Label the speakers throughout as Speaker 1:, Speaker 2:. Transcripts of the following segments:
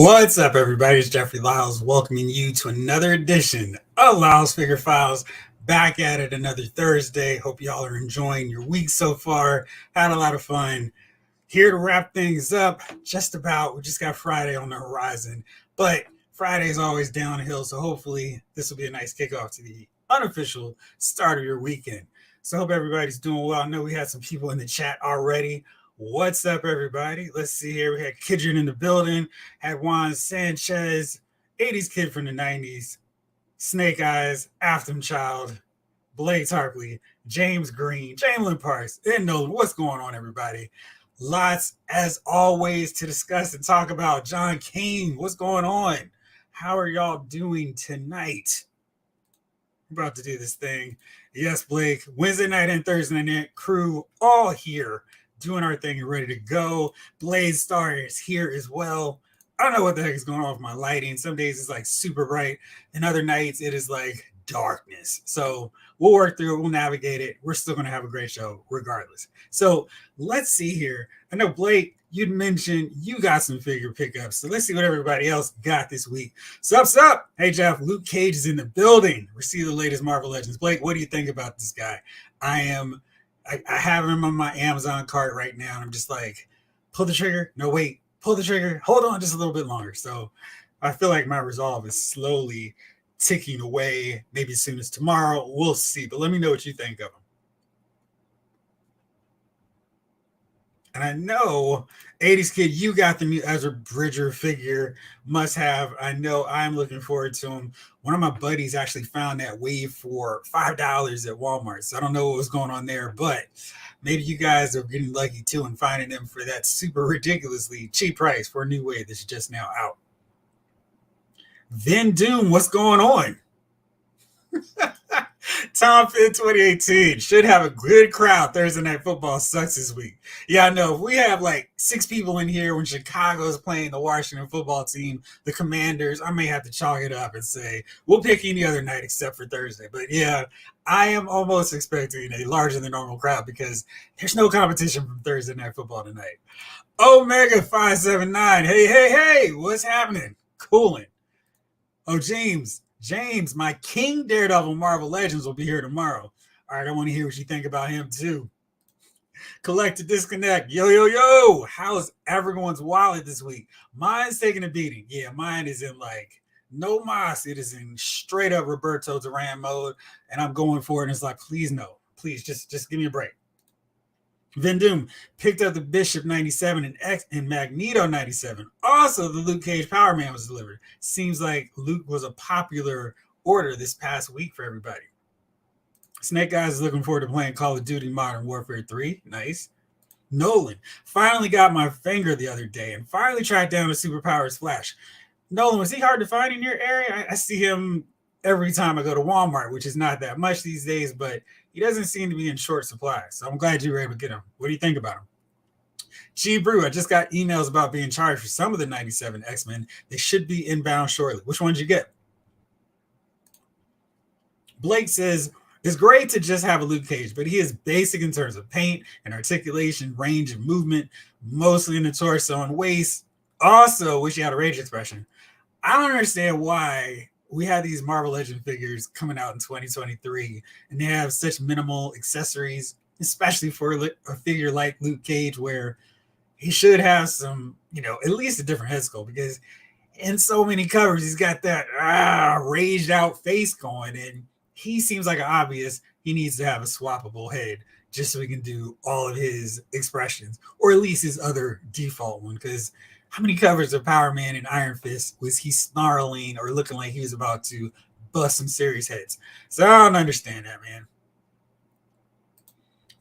Speaker 1: What's up, everybody? It's Jeffrey Lyles welcoming you to another edition of Lyles Figure Files. Back at it another Thursday. Hope y'all are enjoying your week so far. Had a lot of fun. Here to wrap things up, just about. We just got Friday on the horizon, but Friday is always downhill, so hopefully this will be a nice kickoff to the unofficial start of your weekend. So hope everybody's doing well. I know we had some people in the chat already. What's up, everybody? Let's see here. We had Kidron in the building, had Juan Sanchez, 80s kid from the 90s, Snake Eyes, Afton Child, Blake Tarpley, James Green, Jamlin Parks, and Nolan. What's going on, everybody? Lots, as always, to discuss and talk about. John King, what's going on? How are y'all doing tonight? We're about to do this thing. Yes, Blake, Wednesday night and Thursday night crew all here doing our thing and ready to go. Blade Star is here as well. I don't know what the heck is going on with my lighting. Some days it's like super bright, and other nights it is like darkness. So we'll work through it. We'll navigate it. We're still going to have a great show regardless. So let's see here. I know, Blake, you'd mentioned you got some figure pickups. So let's see what everybody else got this week. Sup? Hey, Jeff, Luke Cage is in the building. Receive the latest Marvel Legends. Blake, what do you think about this guy? I have him on my Amazon cart right now, and I'm just like, pull the trigger. No, wait, pull the trigger. Hold on just a little bit longer. So I feel like my resolve is slowly ticking away. Maybe as soon as tomorrow. We'll see. But let me know what you think of him. And I know 80s kid, you got the new Ezra Bridger figure, must have. I know I'm looking forward to him. One of my buddies actually found that wave for $5 at Walmart. So I don't know what was going on there, but maybe you guys are getting lucky too and finding them for that super ridiculously cheap price for a new wave that's just now out. Then Doom, what's going on? Tom Fit 2018 should have a good crowd. Thursday Night Football sucks this week. Yeah, I know. If we have like 6 people in here when Chicago is playing the Washington football team, the Commanders, I may have to chalk it up and say we'll pick any other night except for Thursday. But yeah, I am almost expecting a larger than normal crowd because there's no competition from Thursday Night Football tonight. Omega 579. Hey, what's happening? Cooling. Oh, James, my King Daredevil Marvel Legends will be here tomorrow. All right, I want to hear what you think about him too. Collect to disconnect. Yo. How's everyone's wallet this week? Mine's taking a beating. Yeah, mine is in like no mas. It is in straight up Roberto Duran mode, and I'm going for it. And it's like, please no, please just give me a break. Vin Doom picked up the Bishop 97 and Magneto 97. Also, the Luke Cage Power Man was delivered. Seems like Luke was a popular order this past week for everybody. Snake Eyes is looking forward to playing Call of Duty Modern Warfare 3. Nice. Nolan finally got my finger the other day and finally tracked down the Superpowers Flash. Nolan, was he hard to find in your area? I see him every time I go to Walmart, which is not that much these days, but he doesn't seem to be in short supply. So I'm glad you were able to get him. What do you think about him? G Brew, I just got emails about being charged for some of the 97 X-Men. They should be inbound shortly. Which ones you get? Blake says, it's great to just have a Luke Cage, but he is basic in terms of paint and articulation, range of movement, mostly in the torso and waist. Also, wish he had a rage expression. I don't understand why we have these Marvel Legend figures coming out in 2023 and they have such minimal accessories, especially for a figure like Luke Cage, where he should have some, at least a different head sculpt, because in so many covers, he's got that raged out face going, and he seems like an obvious he needs to have a swappable head just so he can do all of his expressions, or at least his other default one, because how many covers of Power Man and Iron Fist was he snarling or looking like he was about to bust some serious heads? So I don't understand that, man.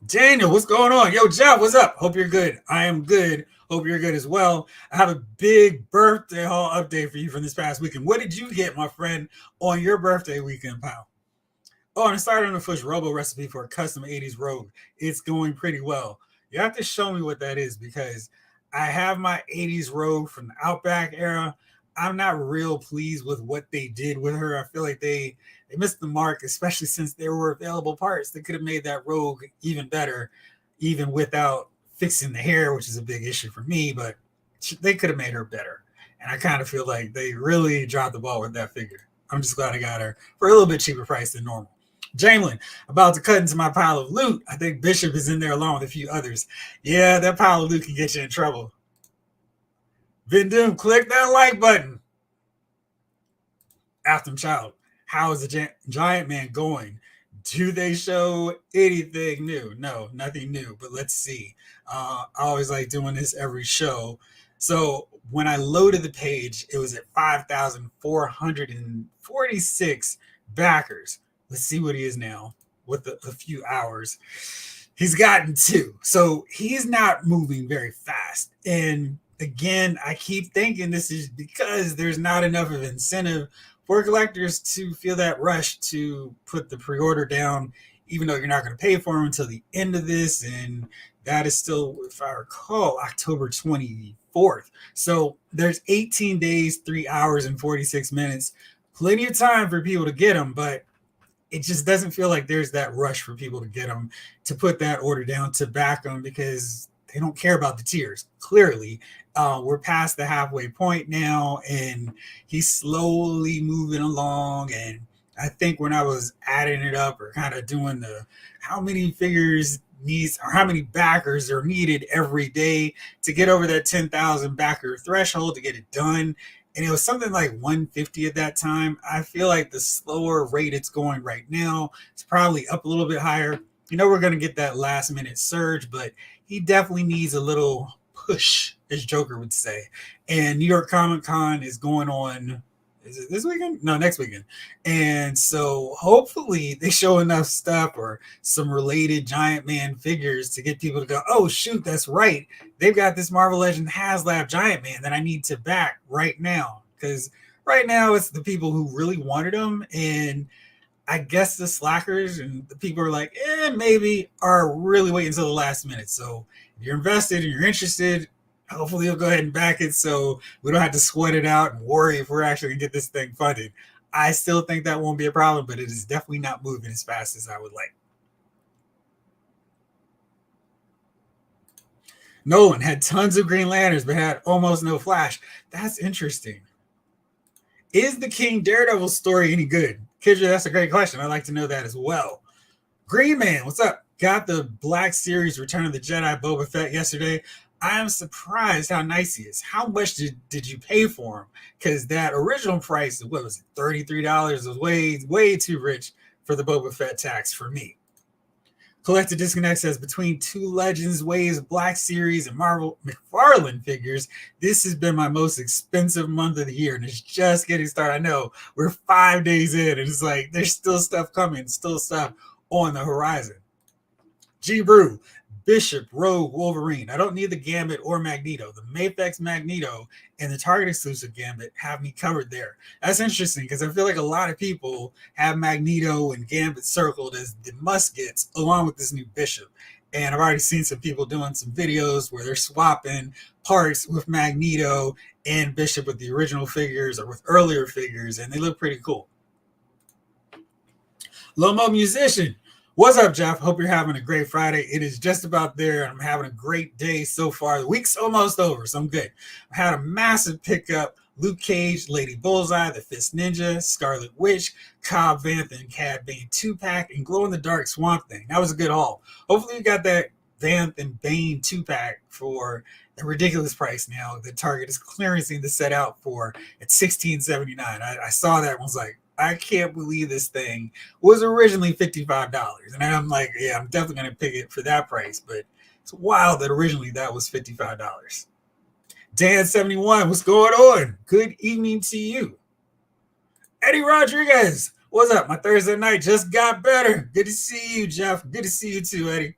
Speaker 1: Daniel, what's going on? Yo, Jeff, what's up? Hope you're good. I am good. Hope you're good as well. I have a big birthday haul update for you from this past weekend. What did you get, my friend, on your birthday weekend, pal? Oh, and I started on the Fush Robo recipe for a custom 80s Rogue. It's going pretty well. You have to show me what that is, because I have my 80s Rogue from the Outback era. I'm not real pleased with what they did with her. I feel like they missed the mark, especially since there were available parts that could have made that Rogue even better, even without fixing the hair, which is a big issue for me, but they could have made her better. And I kind of feel like they really dropped the ball with that figure. I'm just glad I got her for a little bit cheaper price than normal. Jamelin, about to cut into my pile of loot. I think Bishop is in there along with a few others. Yeah, that pile of loot can get you in trouble. Vindum, click that like button. After Child, how is the Giant-Man going? Do they show anything new? No, nothing new, but let's see. I always like doing this every show. So when I loaded the page, it was at 5,446 backers. Let's see what he is now with a few hours. He's gotten two. So he's not moving very fast. And again, I keep thinking this is because there's not enough of incentive for collectors to feel that rush to put the pre-order down, even though you're not going to pay for them until the end of this. And that is still, if I recall, October 24th. So there's 18 days, 3 hours, and 46 minutes. Plenty of time for people to get them, but it just doesn't feel like there's that rush for people to get them, to put that order down, to back them, because they don't care about the tiers. Clearly, we're past the halfway point now, and he's slowly moving along. And I think when I was adding it up or kind of doing the how many figures needs or how many backers are needed every day to get over that 10,000 backer threshold to get it done, and it was something like 150 at that time. I feel like the slower rate it's going right now, it's probably up a little bit higher. We're going to get that last minute surge, but he definitely needs a little push, as Joker would say. And New York Comic Con is going on. Is it this weekend? No, next weekend. And so hopefully they show enough stuff or some related Giant-Man figures to get people to go, oh, shoot, that's right. They've got this Marvel Legend HasLab Giant-Man that I need to back right now. Because right now it's the people who really wanted them. And I guess the slackers and the people are like, maybe, are really waiting until the last minute. So if you're invested and you're interested, hopefully you'll go ahead and back it so we don't have to sweat it out and worry if we're actually going to get this thing funded. I still think that won't be a problem, but it is definitely not moving as fast as I would like. Nolan had tons of Green Lanterns, but had almost no Flash. That's interesting. Is the King Daredevil story any good? Kidra, that's a great question. I'd like to know that as well. Green Man, what's up? Got the Black Series Return of the Jedi Boba Fett yesterday. I am surprised how nice he is. How much did you pay for him? Because that original price, what was it, $33, was way too rich for the Boba Fett tax for me. Collector Disconnect says, between two Legends, Waves, Black Series, and Marvel McFarlane figures, this has been my most expensive month of the year, and it's just getting started. I know we're 5 days in, and it's like there's still stuff coming, still stuff on the horizon. G Brew, Bishop, Rogue, Wolverine. I don't need the Gambit or Magneto. The Mafex Magneto and the Target exclusive Gambit have me covered there. That's interesting because I feel like a lot of people have Magneto and Gambit circled as the must-gets along with this new Bishop. And I've already seen some people doing some videos where they're swapping parts with Magneto and Bishop with the original figures or with earlier figures, and they look pretty cool. Lomo Musician. What's up, Jeff? Hope you're having a great Friday. It is just about there. I'm having a great day so far. The week's almost over, so I'm good. I had a massive pickup. Luke Cage, Lady Bullseye, The Fist Ninja, Scarlet Witch, Cobb Vanth and Cad Bane 2-pack, and Glow-in-the-Dark Swamp Thing. That was a good haul. Hopefully you got that Vanth and Bane 2-pack for a ridiculous price now. The Target is clearancing the set out for at $16.79. I saw that and was like, I can't believe this thing was originally $55. And I'm like, yeah, I'm definitely going to pick it for that price. But it's wild that originally that was $55. Dan71, what's going on? Good evening to you. Eddie Rodriguez, what's up? My Thursday night just got better. Good to see you, Jeff. Good to see you too, Eddie.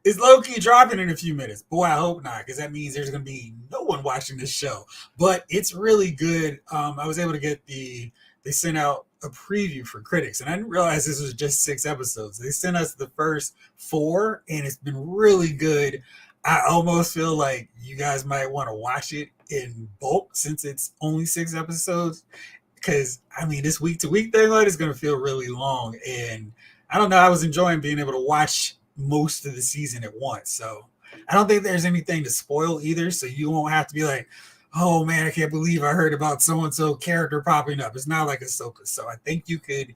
Speaker 1: Is low-key dropping in a few minutes? Boy, I hope not, because that means there's going to be no one watching this show. But it's really good. I was able to get they sent out a preview for critics, and I didn't realize this was just 6 episodes. They sent us the first 4, and it's been really good. I almost feel like you guys might want to watch it in bulk since it's only 6 episodes, because, I mean, this week-to-week thing is going to feel really long, and I don't know, I was enjoying being able to watch most of the season at once. So I don't think there's anything to spoil either. So you won't have to be like, oh man, I can't believe I heard about so and so character popping up. It's not like Ahsoka, so I think you could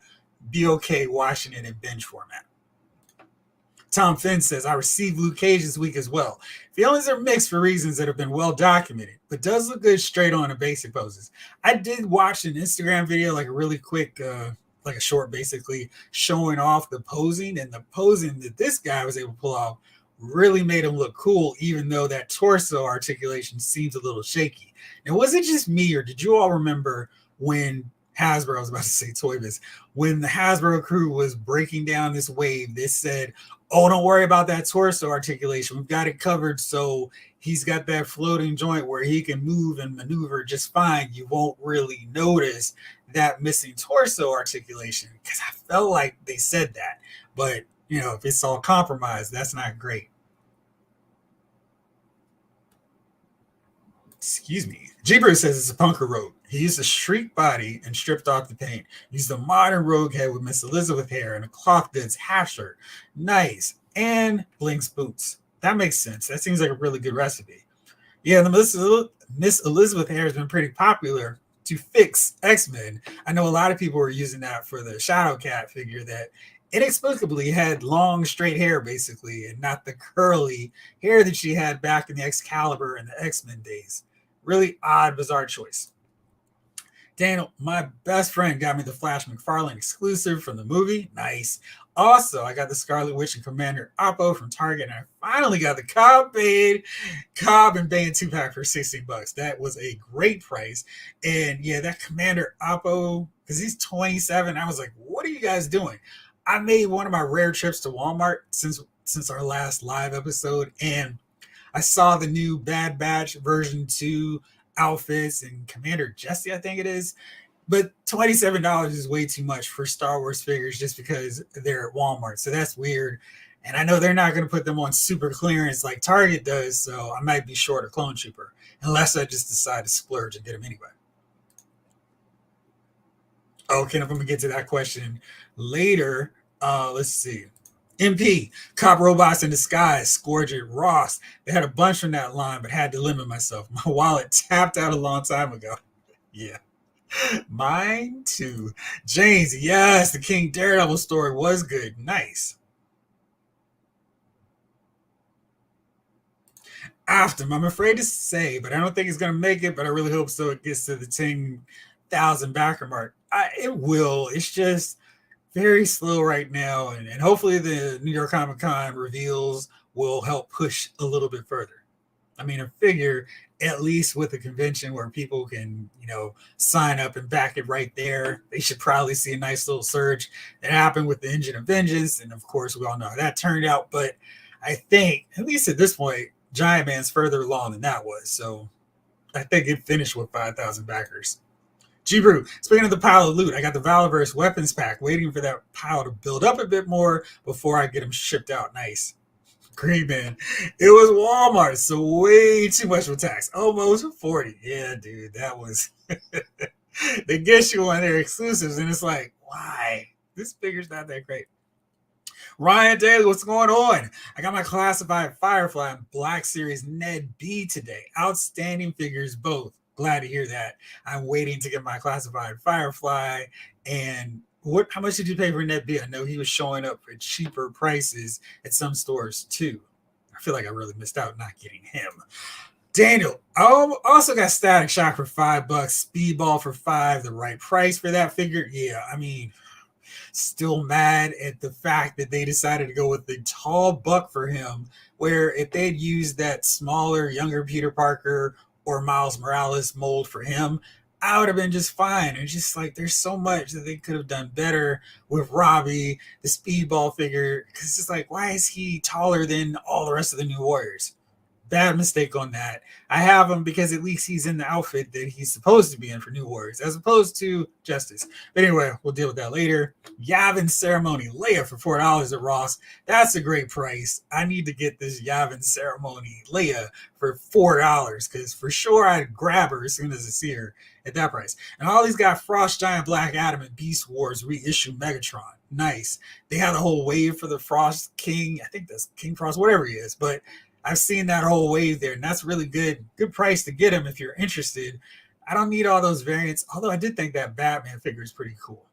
Speaker 1: be okay watching it in binge format. Tom Finn says, I received Luke Cage this week as well. Feelings are mixed for reasons that have been well documented, but does look good straight on in basic poses. I did watch an Instagram video, like a really quick, like a short, basically showing off the posing, and the posing that this guy was able to pull off really made him look cool, even though that torso articulation seems a little shaky. And was it just me, or did you all remember when Hasbro, I was about to say Toy Biz, when the Hasbro crew was breaking down this wave, they said, oh, don't worry about that torso articulation. We've got it covered. So he's got that floating joint where he can move and maneuver just fine. You won't really notice that missing torso articulation, because I felt like they said that. But, you know, if it's all compromised, that's not great. Excuse me. Jeeper says it's a punker rogue. He used a shriek body and stripped off the paint. Used a modern rogue head with Miss Elizabeth hair and a cloth goods half shirt. Nice. And Blink's boots. That makes sense. That seems like a really good recipe. Yeah, the Miss Elizabeth hair has been pretty popular to fix X-Men. I know a lot of people were using that for the Shadowcat figure that inexplicably had long straight hair basically, and not the curly hair that she had back in the Excalibur and the X-Men days. Really odd, bizarre choice. Daniel, my best friend got me the Flash McFarlane exclusive from the movie. Nice. Also, I got the Scarlet Witch and Commander Oppo from Target, and I finally got the Cobb and Bane 2-pack for $16. That was a great price. And yeah, that Commander Oppo, because he's 27, I was like, what are you guys doing? I made one of my rare trips to Walmart since our last live episode, and I saw the new Bad Batch version 2 outfits and Commander Jesse, I think it is. But $27 is way too much for Star Wars figures just because they're at Walmart. So that's weird. And I know they're not going to put them on super clearance like Target does. So I might be short a Clone Trooper unless I just decide to splurge and get them anyway. Okay, I'm going to get to that question later. Let's see. MP, Cop Robots in Disguise, Scourge at Ross. They had a bunch from that line, but had to limit myself. My wallet tapped out a long time ago. Yeah. Mine too. James, yes, the King Daredevil story was good. Nice. After, I'm afraid to say, but I don't think it's going to make it, but I really hope so. It gets to the 10,000 backer mark. It will. It's just very slow right now, and hopefully the New York Comic Con reveals will help push a little bit further. I mean, I figure at least with a convention where people can, sign up and back it right there, they should probably see a nice little surge that happened with the Engine of Vengeance. And of course, we all know how that turned out. But I think, at least at this point, Giant-Man's further along than that was. So I think it finished with 5,000 backers. G-Brew, speaking of the pile of loot, I got the Valiverse weapons pack, waiting for that pile to build up a bit more before I get them shipped out. Nice. Green Man. It was Walmart, so way too much for tax. Almost 40. Yeah, dude, that was... They get you on their exclusives, and it's like, why? This figure's not that great. Ryan Daly, what's going on? I got my classified Firefly and Black Series Ned B today. Outstanding figures both. Glad to hear that. I'm waiting to get my classified Firefly. And how much did you pay for Ned B? I know he was showing up for cheaper prices at some stores too. I feel like I really missed out not getting him. Daniel, I also got Static Shock for $5, Speedball for $5, the right price for that figure. Yeah, I mean, still mad at the fact that they decided to go with the tall buck for him, where if they'd used that smaller, younger Peter Parker or Miles Morales mold for him, I would have been just fine. It's just like there's so much that they could have done better with Robbie, the Speedball figure. Because it's just like, why is he taller than all the rest of the New Warriors? Bad mistake on that. I have him because at least he's in the outfit that he's supposed to be in for New Warriors, as opposed to Justice. But anyway, we'll deal with that later. Yavin Ceremony Leia for $4 at Ross. That's a great price. I need to get this Yavin Ceremony Leia for $4 because for sure I'd grab her as soon as I see her at that price. And all these got Frost Giant Black Adam and Beast Wars reissue Megatron. Nice. They had a whole wave for the Frost King. I think that's King Frost, whatever he is. But I've seen that whole wave there, and that's really good price to get him if you're interested. I don't need all those variants, although I did think that Batman figure is pretty cool.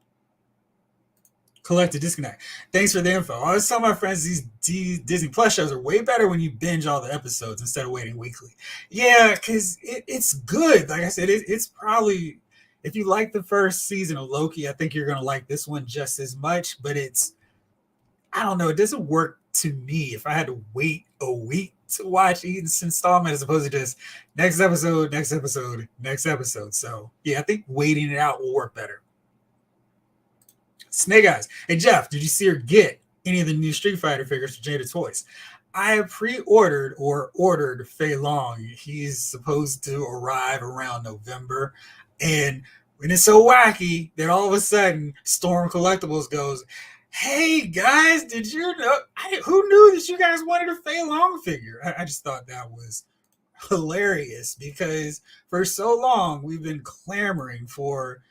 Speaker 1: Collected disconnect. Thanks for the info. I always tell my friends these Disney Plus shows are way better when you binge all the episodes instead of waiting weekly. Yeah, because it's good. Like I said, it's probably, if you like the first season of Loki, I think you're going to like this one just as much. But I don't know, it doesn't work to me if I had to wait a week to watch each installment as opposed to just next episode, next episode, next episode. So yeah, I think waiting it out will work better. Snake Eyes. Hey Jeff, did you see or get any of the new Street Fighter figures for Jada Toys? I have pre-ordered or ordered Fei Long. He's supposed to arrive around November. And when it's so wacky that all of a sudden Storm Collectibles goes, hey guys, did you know? Who knew that you guys wanted a Fei Long figure? I just thought that was hilarious because for so long we've been clamoring for,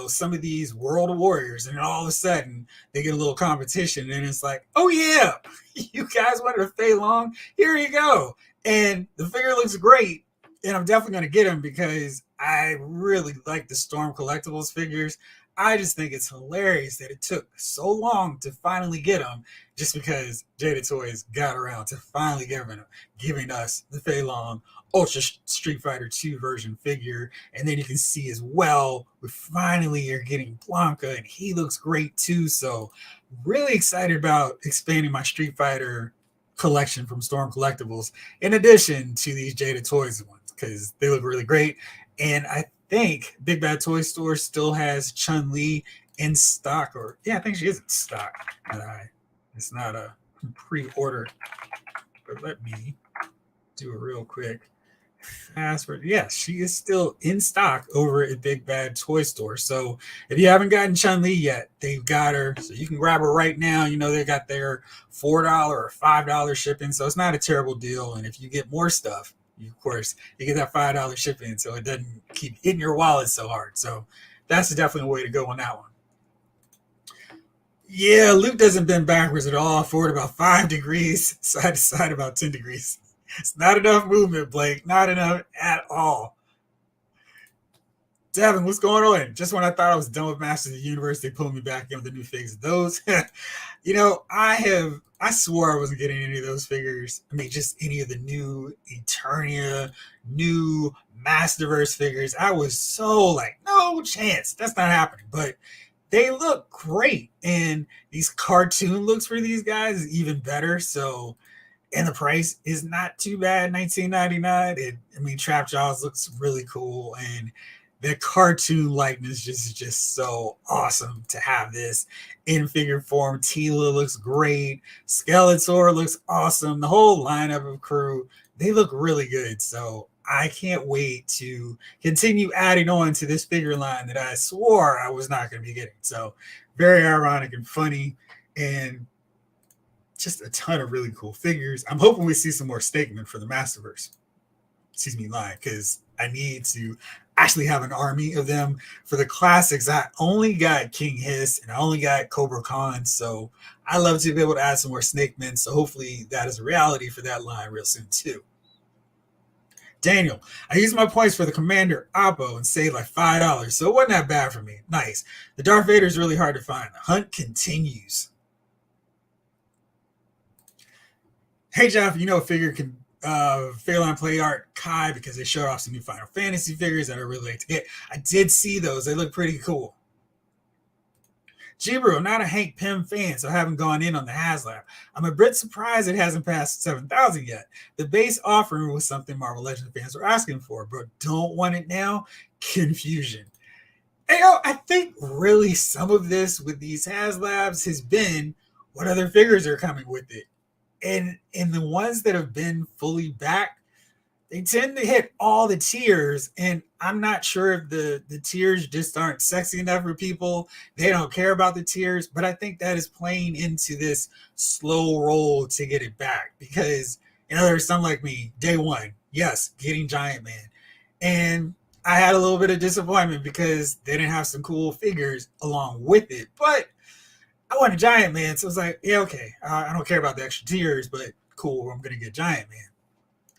Speaker 1: some of these world warriors, and then all of a sudden they get a little competition and it's like, oh yeah, you guys wanted a Fei Long, here you go. And the figure looks great, and I'm definitely going to get him because I really like the Storm Collectibles figures. I just think it's hilarious that it took so long to finally get them, just because Jada Toys got around to finally giving us the Fei Long Ultra Street Fighter 2 version figure. And then you can see as well, we finally are getting Blanca, and he looks great too. So really excited about expanding my Street Fighter collection from Storm Collectibles, in addition to these Jada Toys ones, because they look really great. And I think Big Bad Toy Store still has Chun-Li in stock, or yeah, I think she is in stock. It's not a pre-order, but let me do it real quick. Password. Yes, she is still in stock over at Big Bad Toy Store. So if you haven't gotten Chun-Li yet, they've got her. So you can grab her right now. They got their $4 or $5 shipping. So it's not a terrible deal. And if you get more stuff, of course, you get that $5 shipping, so it doesn't keep hitting your wallet so hard. So that's definitely a way to go on that one. Yeah, Luke doesn't bend backwards at all, forward about 5 degrees, side to side about 10 degrees. It's not enough movement, Blake. Not enough at all. Devin, what's going on? Just when I thought I was done with Masters of the Universe, they pulled me back in with the new figs. Those, I swore I wasn't getting any of those figures. I mean, just any of the new Eternia, new Masterverse figures. I was so like, no chance. That's not happening. But they look great. And these cartoon looks for these guys is even better. So, and the price is not too bad, $19.99. Trap Jaws looks really cool. And the cartoon likeness is just so awesome to have this in figure form. Tila looks great. Skeletor looks awesome. The whole lineup of crew, they look really good. So I can't wait to continue adding on to this figure line that I swore I was not going to be getting. So very ironic and funny, and just a ton of really cool figures. I'm hoping we see some more Stakemen for the Masterverse. Line, because I need to actually have an army of them. For the classics, I only got King Hiss and I only got Cobra Khan, so I love to be able to add some more Snake Men, so hopefully that is a reality for that line real soon too. Daniel, I used my points for the Commander Oppo and saved like $5, so it wasn't that bad for me. Nice. The Darth Vader is really hard to find. The hunt continues. Hey Jeff, a figure can Phelan Play Art Kai, because they showed off some new Final Fantasy figures that I really like to get. I did see those. They look pretty cool. Jibru, I'm not a Hank Pym fan, so I haven't gone in on the HasLab. I'm a bit surprised it hasn't passed 7,000 yet. The base offering was something Marvel Legends fans were asking for, but don't want it now? Confusion. I think really some of this with these HasLabs has been what other figures are coming with it. And the ones that have been fully back, they tend to hit all the tiers. And I'm not sure if the tiers just aren't sexy enough for people. They don't care about the tiers. But I think that is playing into this slow roll to get it back. Because, there's some like me, day one, yes, getting Giant-Man. And I had a little bit of disappointment because they didn't have some cool figures along with it. But I want a Giant-Man, so I was like, yeah, okay. I don't care about the extra tiers, but cool, I'm going to get Giant-Man.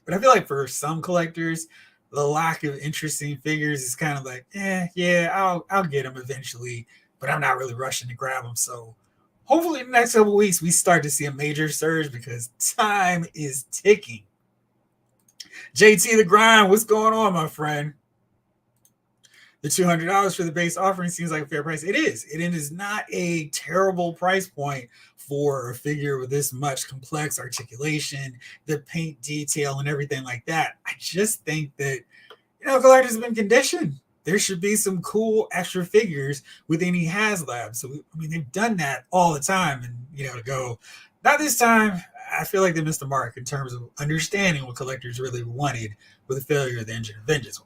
Speaker 1: But I feel like for some collectors, the lack of interesting figures is kind of like, yeah, I'll get them eventually, but I'm not really rushing to grab them. So hopefully in the next couple of weeks we start to see a major surge because time is ticking. JT the Grind, what's going on, my friend? The $200 for the base offering seems like a fair price. It is. It is not a terrible price point for a figure with this much complex articulation, the paint detail, and everything like that. I just think that, collectors have been conditioned. There should be some cool extra figures with any HasLab. So, they've done that all the time. And, to go, not this time, I feel like they missed the mark in terms of understanding what collectors really wanted with the failure of the Engine of Vengeance.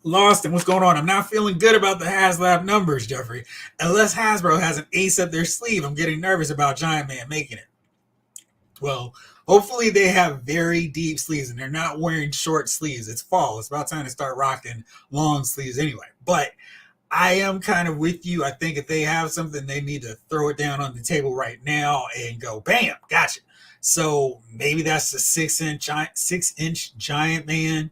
Speaker 1: Lost and what's going on? I'm not feeling good about the HasLab numbers, Jeffrey. Unless Hasbro has an ace up their sleeve, I'm getting nervous about Giant-Man making it. Well, hopefully they have very deep sleeves and they're not wearing short sleeves. It's fall. It's about time to start rocking long sleeves anyway. But I am kind of with you. I think if they have something, they need to throw it down on the table right now and go, bam, gotcha. So maybe that's the 6-inch Giant-Man.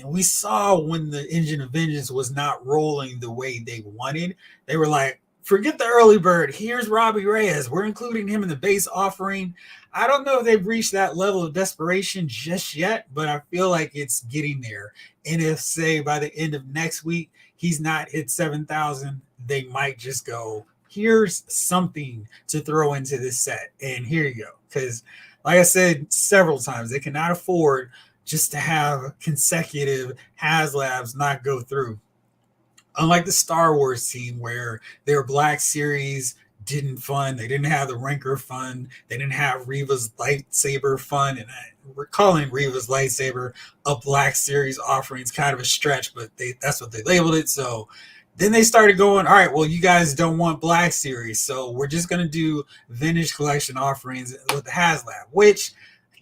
Speaker 1: We saw when the Engine of Vengeance was not rolling the way they wanted, they were like, forget the early bird. Here's Robbie Reyes. We're including him in the base offering. I don't know if they've reached that level of desperation just yet, but I feel like it's getting there. And if, say, by the end of next week, he's not hit 7,000, they might just go, here's something to throw into this set. And here you go. Because, like I said several times, they cannot afford just to have consecutive HasLabs not go through. Unlike the Star Wars team where their Black Series didn't fund, they didn't have the Ranker fund, they didn't have Reva's lightsaber fund, and we're calling Reva's lightsaber a Black Series offering. It's kind of a stretch, but that's what they labeled it. So then they started going, all right, well, you guys don't want Black Series, so we're just going to do vintage collection offerings with the HasLab, which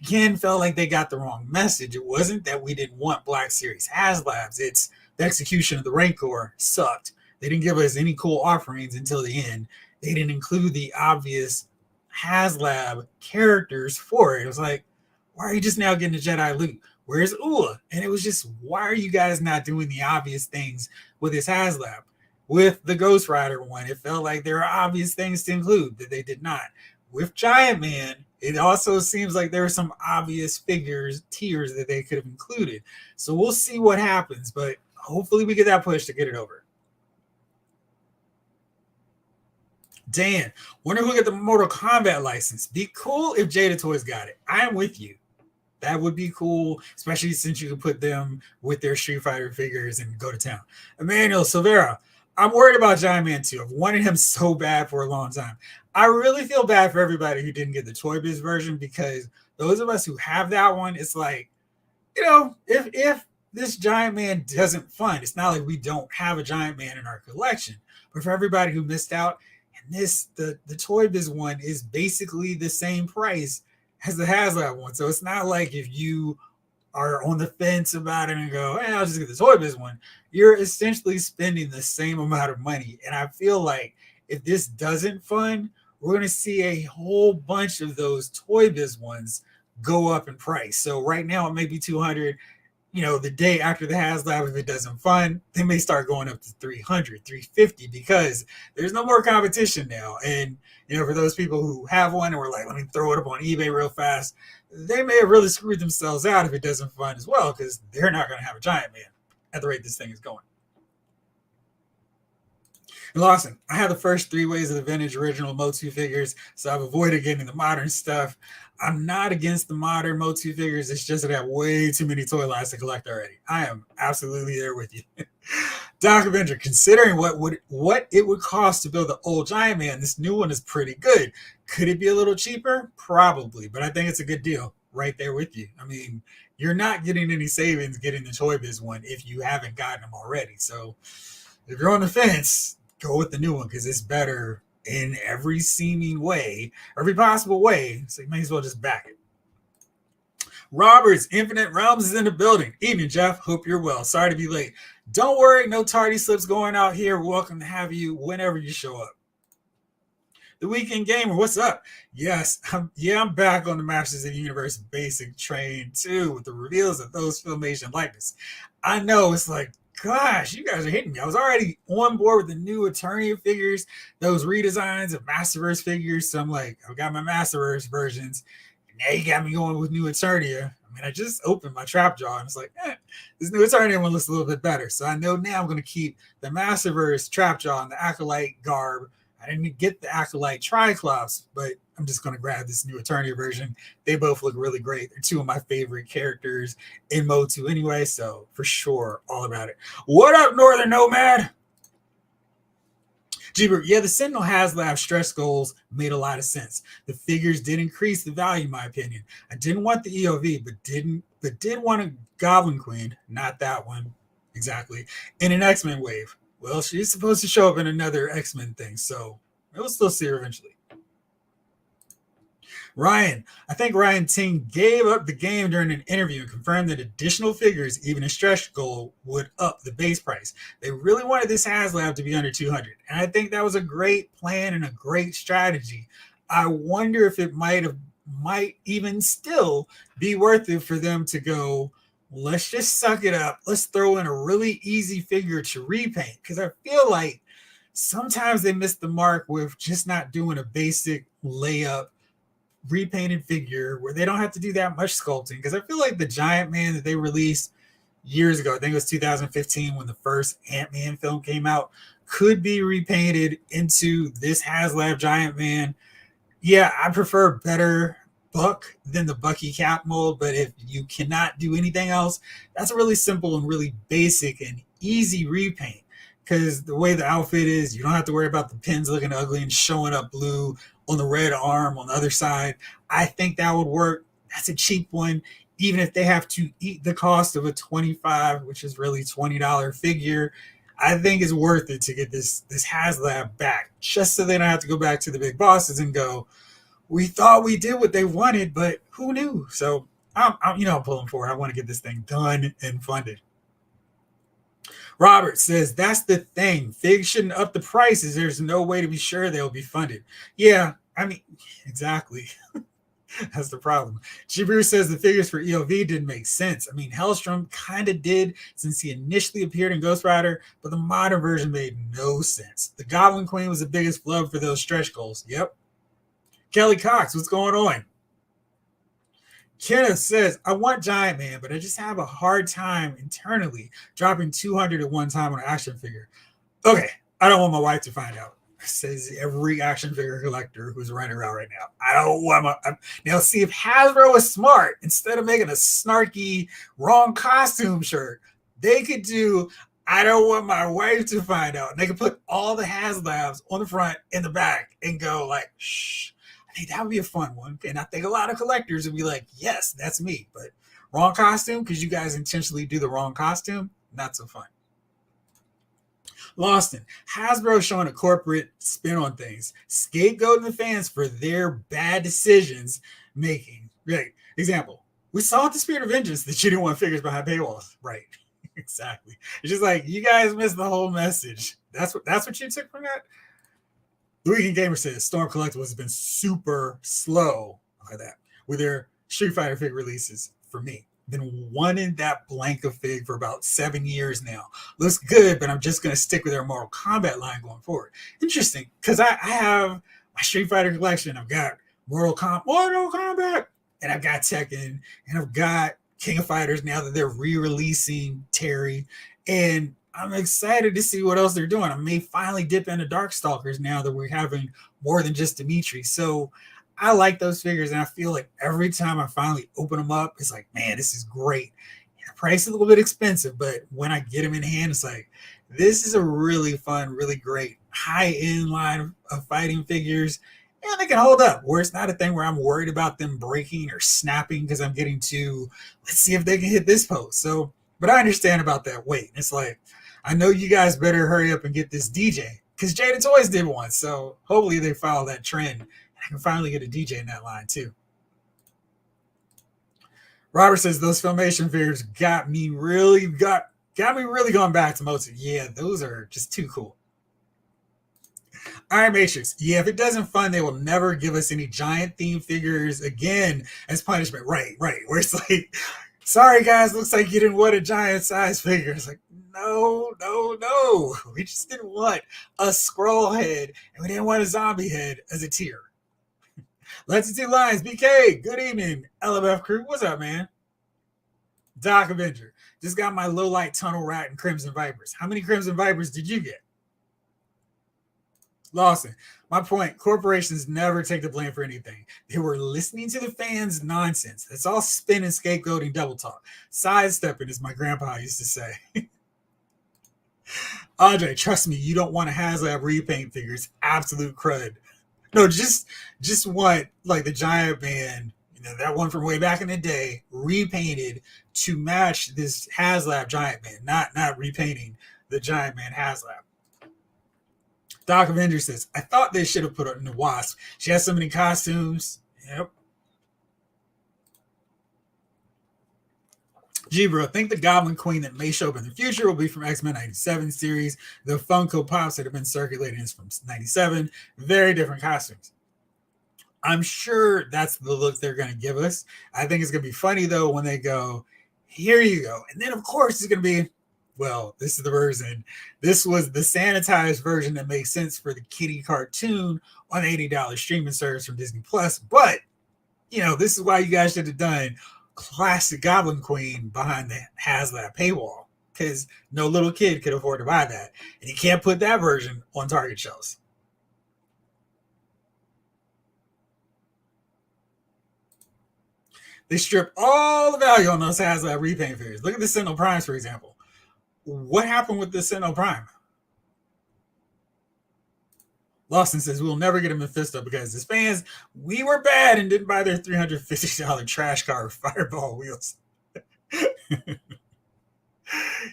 Speaker 1: again felt like they got the wrong message. It wasn't that we didn't want Black Series HasLabs. It's the execution of the Rancor sucked. They didn't give us any cool offerings until the end. They didn't include the obvious HasLab characters for it. It was like, why are you just now getting the Jedi loot? Where's Ula? And it was just, why are you guys not doing the obvious things with this HasLab? With the Ghost Rider one, it felt like there are obvious things to include that they did not. With Giant-Man, it also seems like there are some obvious tiers that they could have included. So we'll see what happens, but hopefully we get that push to get it over. Dan, wonder who get the Mortal Kombat license. Be cool if Jada Toys got it. I am with you. That would be cool, especially since you could put them with their Street Fighter figures and go to town. Emmanuel Silvera, I'm worried about Giant-Man too. I've wanted him so bad for a long time. I really feel bad for everybody who didn't get the Toy Biz version because those of us who have that one, it's like, if this Giant-Man doesn't fund, it's not like we don't have a Giant-Man in our collection. But for everybody who missed out, and the Toy Biz one is basically the same price as the HasLab one. So it's not like if you are on the fence about it and go, hey, I'll just get the Toy Biz one. You're essentially spending the same amount of money. And I feel like if this doesn't fund, we're going to see a whole bunch of those Toy Biz ones go up in price. So right now it may be 200. The day after the HasLab, if it doesn't fund, they may start going up to 300, 350 because there's no more competition now. And, for those people who have one and were like, let me throw it up on eBay real fast, they may have really screwed themselves out if it doesn't fund as well because they're not going to have a Giant-Man at the rate this thing is going. And Lawson, I have the first 3 waves of the vintage original Motu figures, so I've avoided getting the modern stuff. I'm not against the modern Motu figures. It's just that I have way too many toy lines to collect already. I am absolutely there with you. Doc Avenger, considering what it would cost to build the old Giant-Man, this new one is pretty good. Could it be a little cheaper? Probably, but I think it's a good deal right there with you. You're not getting any savings getting the Toy Biz one if you haven't gotten them already. So if you're on the fence, go with the new one because it's better in every seeming way, every possible way. So you may as well just back it. Roberts, Infinite Realms is in the building. Evening, Jeff. Hope you're well. Sorry to be late. Don't worry, no tardy slips going out here. Welcome to have you whenever you show up. The Weekend Gamer, what's up? Yes, I'm back on the Masters of the Universe basic train too with the reveals of those Filmation likeness. I know it's like, gosh, you guys are hitting me. I was already on board with the new Eternia figures, those redesigns of Masterverse figures. So I'm like, I've got my Masterverse versions. And now you got me going with new Eternia. I mean, I just opened my trap jaw and it's like, this new Eternia one looks a little bit better. So I know now I'm going to keep the Masterverse trap jaw and the Acolyte garb. I didn't get the Acolyte Triclops, but I'm just going to grab this new Eternia version. They both look really great. They're two of my favorite characters in Mode 2 anyway, so for sure, all about it. What up, Northern Nomad? Jeeber, yeah, the Sentinel HasLab stretch goals made a lot of sense. The figures did increase the value, in my opinion. I didn't want the EOV, but did want a Goblin Queen, not that one exactly, in an X-Men wave. Well, she's supposed to show up in another X-Men thing, so we'll still see her eventually. Ryan, I think Ryan Ting gave up the game during an interview and confirmed that additional figures, even a stretch goal, would up the base price. They really wanted this HasLab to be under 200, and I think that was a great plan and a great strategy. I wonder if it might even still be worth it for them to go, let's just suck it up. Let's throw in a really easy figure to repaint, because I feel like sometimes they miss the mark with just not doing a basic layup repainted figure where they don't have to do that much sculpting. Because I feel like the Giant-Man that they released years ago, I think it was 2015 when the first Ant-Man film came out, could be repainted into this HasLab Giant-Man. Yeah, I prefer better Buck than the Bucky Cap mold, but if you cannot do anything else, that's a really simple and really basic and easy repaint. Because the way the outfit is, you don't have to worry about the pins looking ugly and showing up blue on the red arm on the other side. I think that would work. That's a cheap one, even if they have to eat the cost of a $25, which is really $20 figure. I think it's worth it to get this HasLab back, just so they don't have to go back to the big bosses and go, we thought we did what they wanted, but who knew? So I'm pulling for it. I want to get this thing done and funded. Robert says, that's the thing. Figs shouldn't up the prices. There's no way to be sure they'll be funded. Yeah, I mean, exactly. That's the problem. Jibril says the figures for EOV didn't make sense. I mean, Hellstrom kind of did since he initially appeared in Ghost Rider, but the modern version made no sense. The Goblin Queen was the biggest flub for those stretch goals. Yep. Kelly Cox, what's going on? Kenneth says, I want Giant-Man, but I just have a hard time internally dropping 200 at one time on an action figure. Okay, I don't want my wife to find out. Says every action figure collector who's running around right now. I don't want now see if Hasbro is smart. Instead of making a snarky wrong costume shirt, they could do I don't want my wife to find out. And they could put all the HasLabs on the front and the back and go like, shh. I think that would be a fun one. And I think a lot of collectors would be like, yes, that's me. But wrong costume, because you guys intentionally do the wrong costume, not so fun. Lawson, Hasbro showing a corporate spin on things, scapegoating the fans for their bad decisions making. Right. Example, we saw at the Spirit of Vengeance that you didn't want figures behind paywalls. Right. Exactly. It's just like, you guys missed the whole message. That's what you took from that? The Weekend Gamer says Storm Collectibles has been super slow like that with their Street Fighter fig releases for me. Been wanting that Blanka fig for about 7 years now. Looks good, but I'm just going to stick with their Mortal Kombat line going forward. Interesting, because I have my Street Fighter collection. I've got Mortal Kombat, and I've got Tekken, and I've got King of Fighters now that they're re-releasing Terry. And I'm excited to see what else they're doing. I may finally dip into Darkstalkers now that we're having more than just Dimitri. So I like those figures, and I feel like every time I finally open them up, it's like, man, this is great. The price is a little bit expensive, but when I get them in hand, it's like, this is a really fun, really great high-end line of fighting figures, and they can hold up, where it's not a thing where I'm worried about them breaking or snapping because I'm getting to, let's see if they can hit this pose. So, but I understand about that weight. It's like, I know you guys better hurry up and get this DJ, because Jada Toys did one, so hopefully they follow that trend. I can finally get a DJ in that line too. Robert says those Filmation figures got me really going back to Mozart. Yeah, those are just too cool. Iron Matrix. Yeah, if it doesn't fund, they will never give us any giant theme figures again as punishment. Right, right. Where it's like, sorry guys, looks like you didn't want a giant size figure. It's like, no, no, no. We just didn't want a scroll head and we didn't want a zombie head as a tier. Let's see lines. BK, good evening. LMF crew, what's up, man? Doc Avenger. Just got my low light tunnel rat and Crimson Vipers. How many Crimson Vipers did you get? Lawson, my point, corporations never take the blame for anything. They were listening to the fans' nonsense. That's all spin and scapegoating double talk. Sidestepping, as my grandpa used to say. Andre, trust me, you don't want a HasLab repaint figures. Absolute crud. No, just want like the Giant-Man, that one from way back in the day, repainted to match this HasLab Giant-Man, not repainting the Giant-Man HasLab. Doc Avenger says, I thought they should have put her in the Wasp. She has so many costumes. Yep. G-Bro, think the Goblin Queen that may show up in the future will be from X-Men 97 series. The Funko Pops that have been circulating is from 97. Very different costumes. I'm sure that's the look they're going to give us. I think it's going to be funny, though, when they go, here you go. And then, of course, it's going to be, well, this is the version. This was the sanitized version that makes sense for the kiddie cartoon on $80 streaming service from Disney Plus. But, this is why you guys should have done classic Goblin Queen behind the HasLab paywall, because no little kid could afford to buy that. And you can't put that version on Target shelves. They strip all the value on those HasLab repaint figures. Look at the Sentinel Primes, for example. What happened with the Sentinel Prime? Lawson says, we'll never get a Mephisto because as fans, we were bad and didn't buy their $350 trash car with fireball wheels.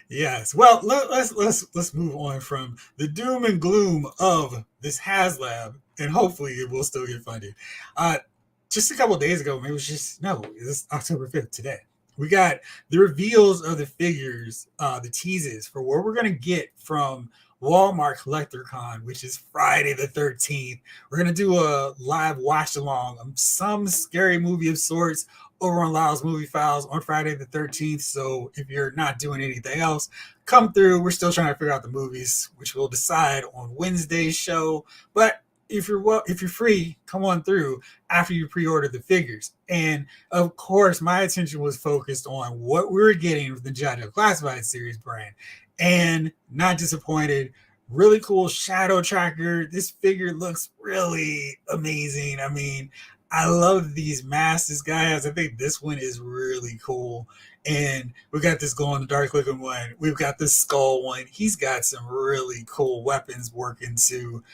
Speaker 1: Yes. Well, let's move on from the doom and gloom of this HasLab, and hopefully it will still get funded. Just a couple of days ago, maybe it was it's October 5th today. We got the reveals of the figures, the teases for what we're going to get from Walmart CollectorCon, which is Friday the 13th. We're going to do a live watch along of some scary movie of sorts over on Lyle's Movie Files on Friday the 13th. So if you're not doing anything else, come through. We're still trying to figure out the movies, which we'll decide on Wednesday's show. But if you're free, come on through after you pre-order the figures. And of course, my attention was focused on what we were getting with the G.I. Joe Classified Series brand. And not disappointed. Really cool shadow tracker. This figure looks really amazing. I mean, I love these masks guys. I think this one is really cool. And we got this glow in the dark looking one. We've got this skull one. He's got some really cool weapons working too.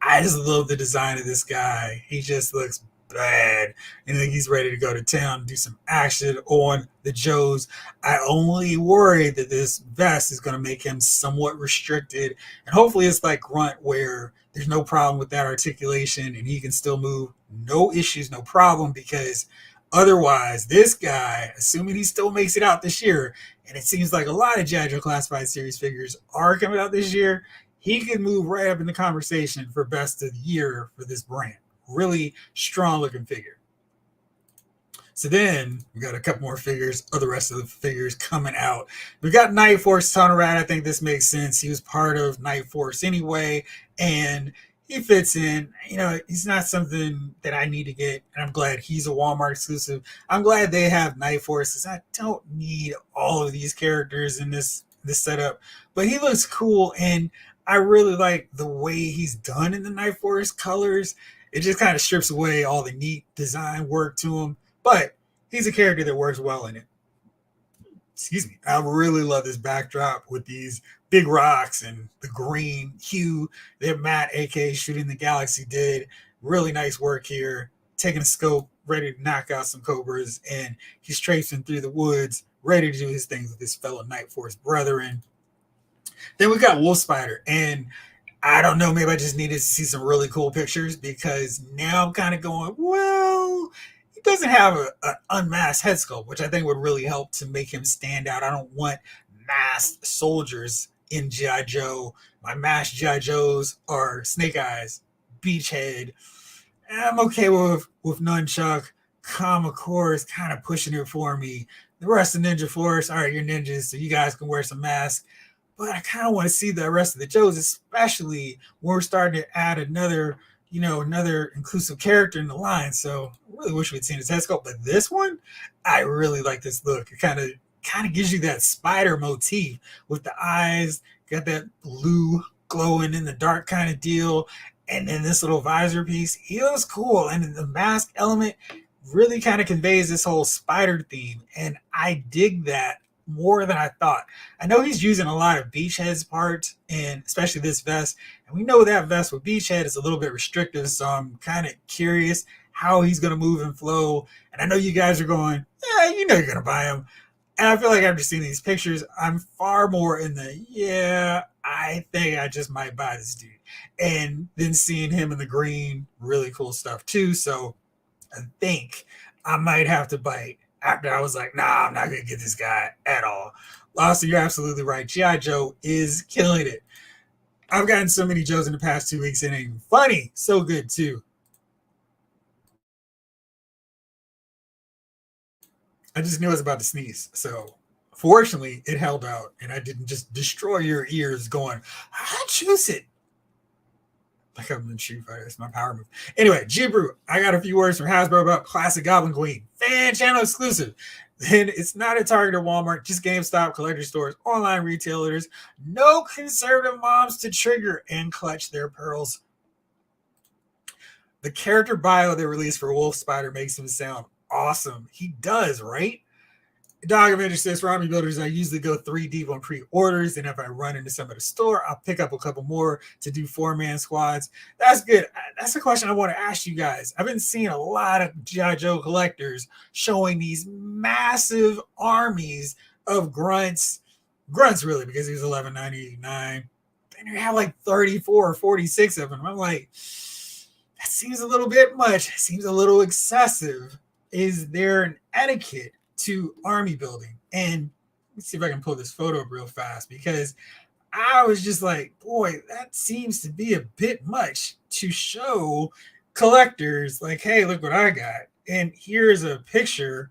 Speaker 1: I just love the design of this guy. He just looks bad. And I think he's ready to go to town and do some action on the Joes. I only worry that this vest is going to make him somewhat restricted. And hopefully it's like Grunt where there's no problem with that articulation and he can still move. No issues, no problem, because otherwise this guy, assuming he still makes it out this year, and it seems like a lot of G.I. Joe Classified Series figures are coming out this year, he could move right up in the conversation for best of the year for this brand. Really strong looking figure. So then we got a couple more figures of the rest of the figures coming out. We got Night Force Tunnel Rat. I think this makes sense. He was part of Night Force anyway, and he fits in. He's not something that I need to get, and I'm glad he's a Walmart exclusive. I'm glad they have Night Force because I don't need all of these characters in this setup. But he looks cool, and I really like the way he's done in the Night Force colors. It just kind of strips away all the neat design work to him. But he's a character that works well in it. Excuse me. I really love this backdrop with these big rocks and the green hue that Matt, a.k.a. Shooting the Galaxy, did. Really nice work here. Taking a scope, ready to knock out some Cobras. And he's traipsing through the woods, ready to do his things with his fellow Night Force brethren. Then we got Wolf Spider. And I don't know, maybe I just needed to see some really cool pictures because now I'm kind of going, well, he doesn't have an unmasked head sculpt, which I think would really help to make him stand out. I don't want masked soldiers in G.I. Joe. My masked G.I. Joes are Snake Eyes Beachhead. I'm okay with Nunchuck. Kamakor is kind of pushing it for me. The rest of Ninja Force, all right, you're ninjas, so you guys can wear some masks. But I kind of want to see the rest of the Joes, especially when we're starting to add another inclusive character in the line. So I really wish we'd seen his head sculpt. But this one, I really like this look. It kind of gives you that spider motif with the eyes, got that blue glowing in the dark kind of deal. And then this little visor piece, he looks cool. And the mask element really kind of conveys this whole spider theme. And I dig that more than I thought. I know he's using a lot of Beachhead's parts, and especially this vest. And we know that vest with Beachhead is a little bit restrictive, so I'm kind of curious how he's going to move and flow. And I know you guys are going, yeah, you know you're going to buy him. And I feel like after seeing these pictures, I'm far more in the, yeah, I think I just might buy this dude. And then seeing him in the green, really cool stuff too. So I think I might have to bite after I was like, nah, I'm not going to get this guy at all. Also, you're absolutely right. G.I. Joe is killing it. I've gotten so many Joes in the past 2 weeks. It ain't even funny. So good too. I just knew I was about to sneeze. So fortunately, it held out and I didn't just destroy your ears going, I choose it. Like I'm in Street Fighter. It's my power move. Anyway, Jibru, I got a few words from Hasbro about Classic Goblin Queen. Fan channel exclusive. Then it's not at Target or Walmart, just GameStop, collector stores, online retailers. No conservative moms to trigger and clutch their pearls. The character bio they released for Wolf Spider makes him sound awesome. He does, right? Dog Avenger says, for Army Builders, I usually go 3 deep on pre-orders, and if I run into some at the store, I'll pick up a couple more to do 4-man squads. That's good. That's a question I want to ask you guys. I've been seeing a lot of G.I. Joe collectors showing these massive armies of grunts really, because he was $11.99, and you have like 34 or 46 of them. I'm like, that seems a little bit much. It seems a little excessive. Is there an etiquette to army building? And let's see if I can pull this photo up real fast, because I was just like, boy, that seems to be a bit much to show collectors like, hey, look what I got. And here's a picture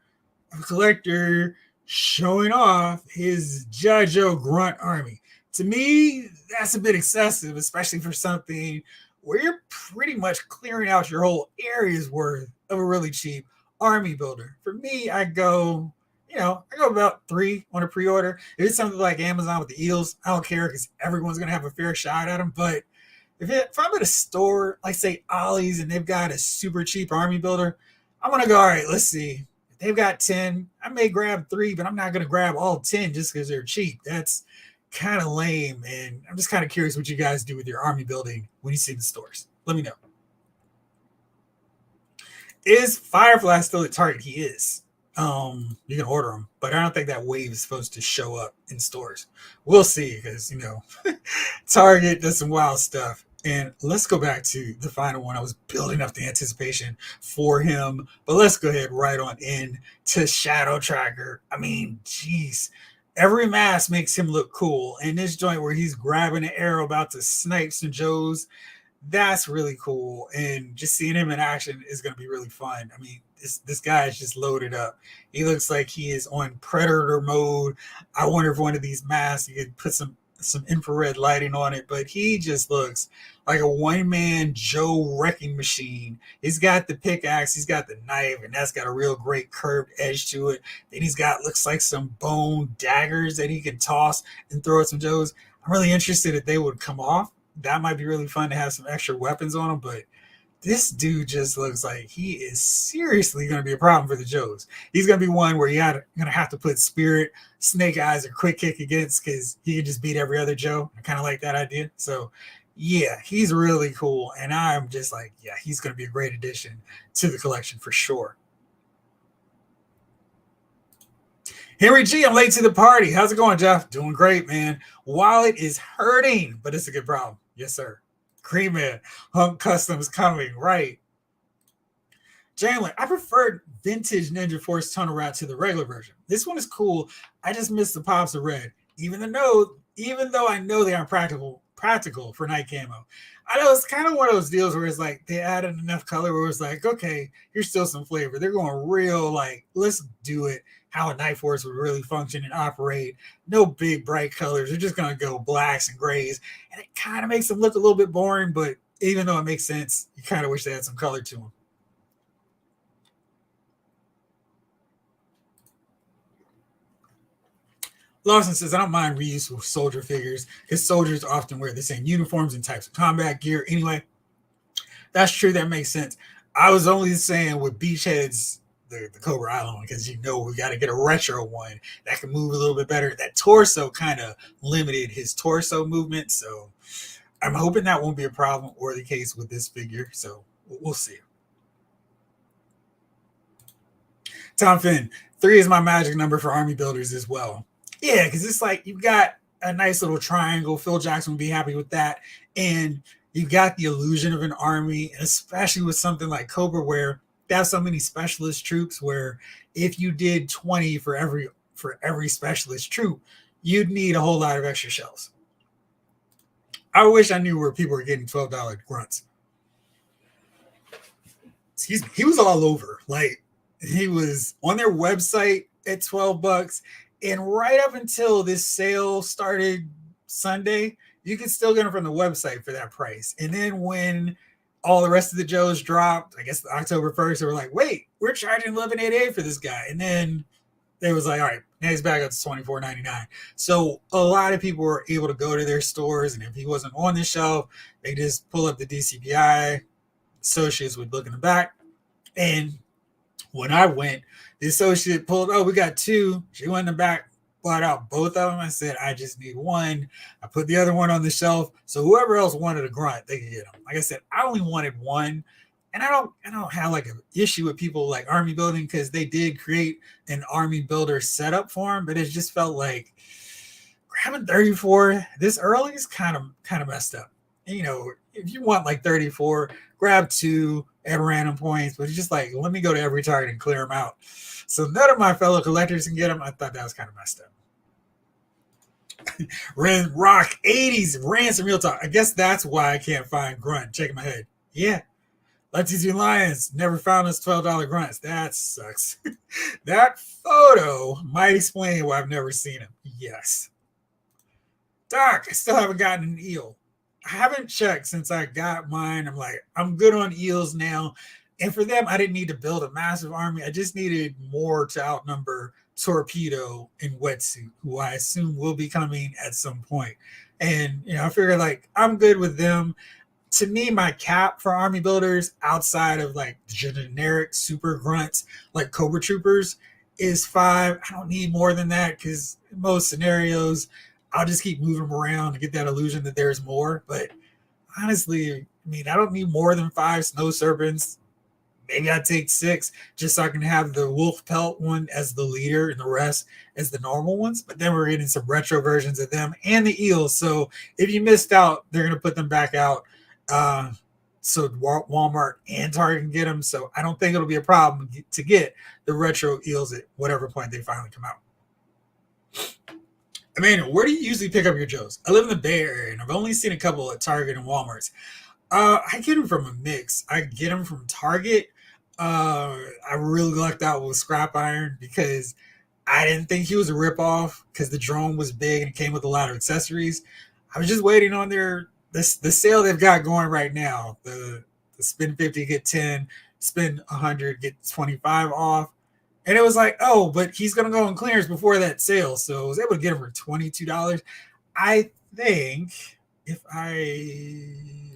Speaker 1: of a collector showing off his G.I. Joe grunt army. To me, that's a bit excessive, especially for something where you're pretty much clearing out your whole area's worth of a really cheap army builder. For me, I go about 3 on a pre-order. If it's something like Amazon with the eels, I don't care, because everyone's gonna have a fair shot at them. But if I'm at a store like say Ollie's and they've got a super cheap army builder, I'm gonna go, all right, let's see. If they've got 10, I may grab 3, but I'm not gonna grab all 10 just because they're cheap. That's kind of lame. And I'm just kind of curious what you guys do with your army building when you see the stores. Let me know. Is Firefly still at Target? He is. You can order them, but I don't think that wave is supposed to show up in stores. We'll see, because Target does some wild stuff. And let's go back to the final one. I was building up the anticipation for him, but let's go ahead right on in to Shadow Tracker. I mean, geez, every mask makes him look cool. And this joint where he's grabbing an arrow about to snipe some Joes, that's really cool. And just seeing him in action is going to be really fun. I mean, this guy is just loaded up. He looks like he is on predator mode. I wonder if one of these masks, you could put some infrared lighting on it, but he just looks like a one-man Joe wrecking machine. He's got the pickaxe, he's got the knife, and that's got a real great curved edge to it. Then he's got, looks like, some bone daggers that he can toss and throw at some Joes. I'm really interested if they would come off. That might be really fun to have some extra weapons on him, but this dude just looks like he is seriously going to be a problem for the Joes. He's going to be one where you're going to have to put Spirit, Snake Eyes, or Quick Kick against, because he can just beat every other Joe. I kind of like that idea. So, yeah, he's really cool. And I'm just like, yeah, he's going to be a great addition to the collection for sure. Henry G, I'm late to the party. How's it going, Jeff? Doing great, man. Wallet is hurting, but it's a good problem. Yes, sir. Cream Man, Hunk Customs coming, right? Jalen, I preferred vintage Ninja Force Tunnel Rat to the regular version. This one is cool. I just miss the pops of red. Even though I know they aren't practical practical for night camo. I know it's kind of one of those deals where it's like they added enough color where it's like, okay, here's still some flavor. They're going real like, let's do it how a Night Force would really function and operate. No big bright colors. They're just gonna go blacks and grays, and it kind of makes them look a little bit boring. But even though it makes sense, you kind of wish they had some color to them. Lawson says, I don't mind reuse with soldier figures because soldiers often wear the same uniforms and types of combat gear. Anyway, that's true. That makes sense. I was only saying with Beachhead's, the Cobra Island, because we got to get a retro one that can move a little bit better. That torso kind of limited his torso movement. So I'm hoping that won't be a problem or the case with this figure. So we'll see. Tom Finn, 3 is my magic number for army builders as well. Yeah, because it's like you've got a nice little triangle. Phil Jackson would be happy with that. And you got the illusion of an army, especially with something like Cobra, where they have so many specialist troops where if you did 20 for every specialist troop, you'd need a whole lot of extra shells. I wish I knew where people were getting $12 grunts. Excuse me. He was all over. Like, he was on their website at $12. And right up until this sale started Sunday, you could still get them from the website for that price. And then when all the rest of the Joes dropped, I guess October 1st, they were like, wait, we're charging $11.88 for this guy. And then they was like, all right, now he's back up to $24.99. So a lot of people were able to go to their stores, and if he wasn't on the shelf, they just pull up the DCPI. Associates would look in the back. And when I went, the associate pulled, we got 2. She went in the back, bought out both of them. I said, I just need 1. I put the other one on the shelf. So whoever else wanted a grunt, they could get them. Like I said, I only wanted 1. And I don't have like an issue with people like army building because they did create an army builder setup for them, but it just felt like grabbing 34 this early is kind of messed up. And, if you want like 34, grab 2 at random points, but it's just like, let me go to every target and clear them out. So none of my fellow collectors can get them. I thought that was kind of messed up. Rock 80s, Ransom Real Talk. I guess that's why I can't find grunt. Checking my head. Yeah. Lefties and Lions never found us $12 grunts. That sucks. That photo might explain why I've never seen him. Yes. Doc, I still haven't gotten an eel. I haven't checked since I got mine. I'm like, I'm good on eels now. And for them, I didn't need to build a massive army. I just needed more to outnumber Torpedo and Wetsuit, who I assume will be coming at some point. And, I figured like I'm good with them. To me, my cap for army builders outside of like generic super grunts like Cobra Troopers is 5. I don't need more than that because in most scenarios, I'll just keep moving them around to get that illusion that there's more. But honestly, I don't need more than 5 snow serpents. Maybe I take 6 just so I can have the wolf pelt one as the leader and the rest as the normal ones. But then we're getting some retro versions of them and the eels. So if you missed out, they're going to put them back out. So Walmart and Target can get them. So I don't think it'll be a problem to get the retro eels at whatever point they finally come out. Emmanuel, where do you usually pick up your Joes? I live in the Bay Area, and I've only seen a couple at Target and Walmart's. I get them from a mix. I get them from Target. I really lucked out with Scrap Iron because I didn't think he was a ripoff because the drone was big and it came with a lot of accessories. I was just waiting on the sale they've got going right now. The spend 50, get 10, spend 100, get 25 off. And it was like, but he's going to go on clearance before that sale. So I was able to get him for $22. I think if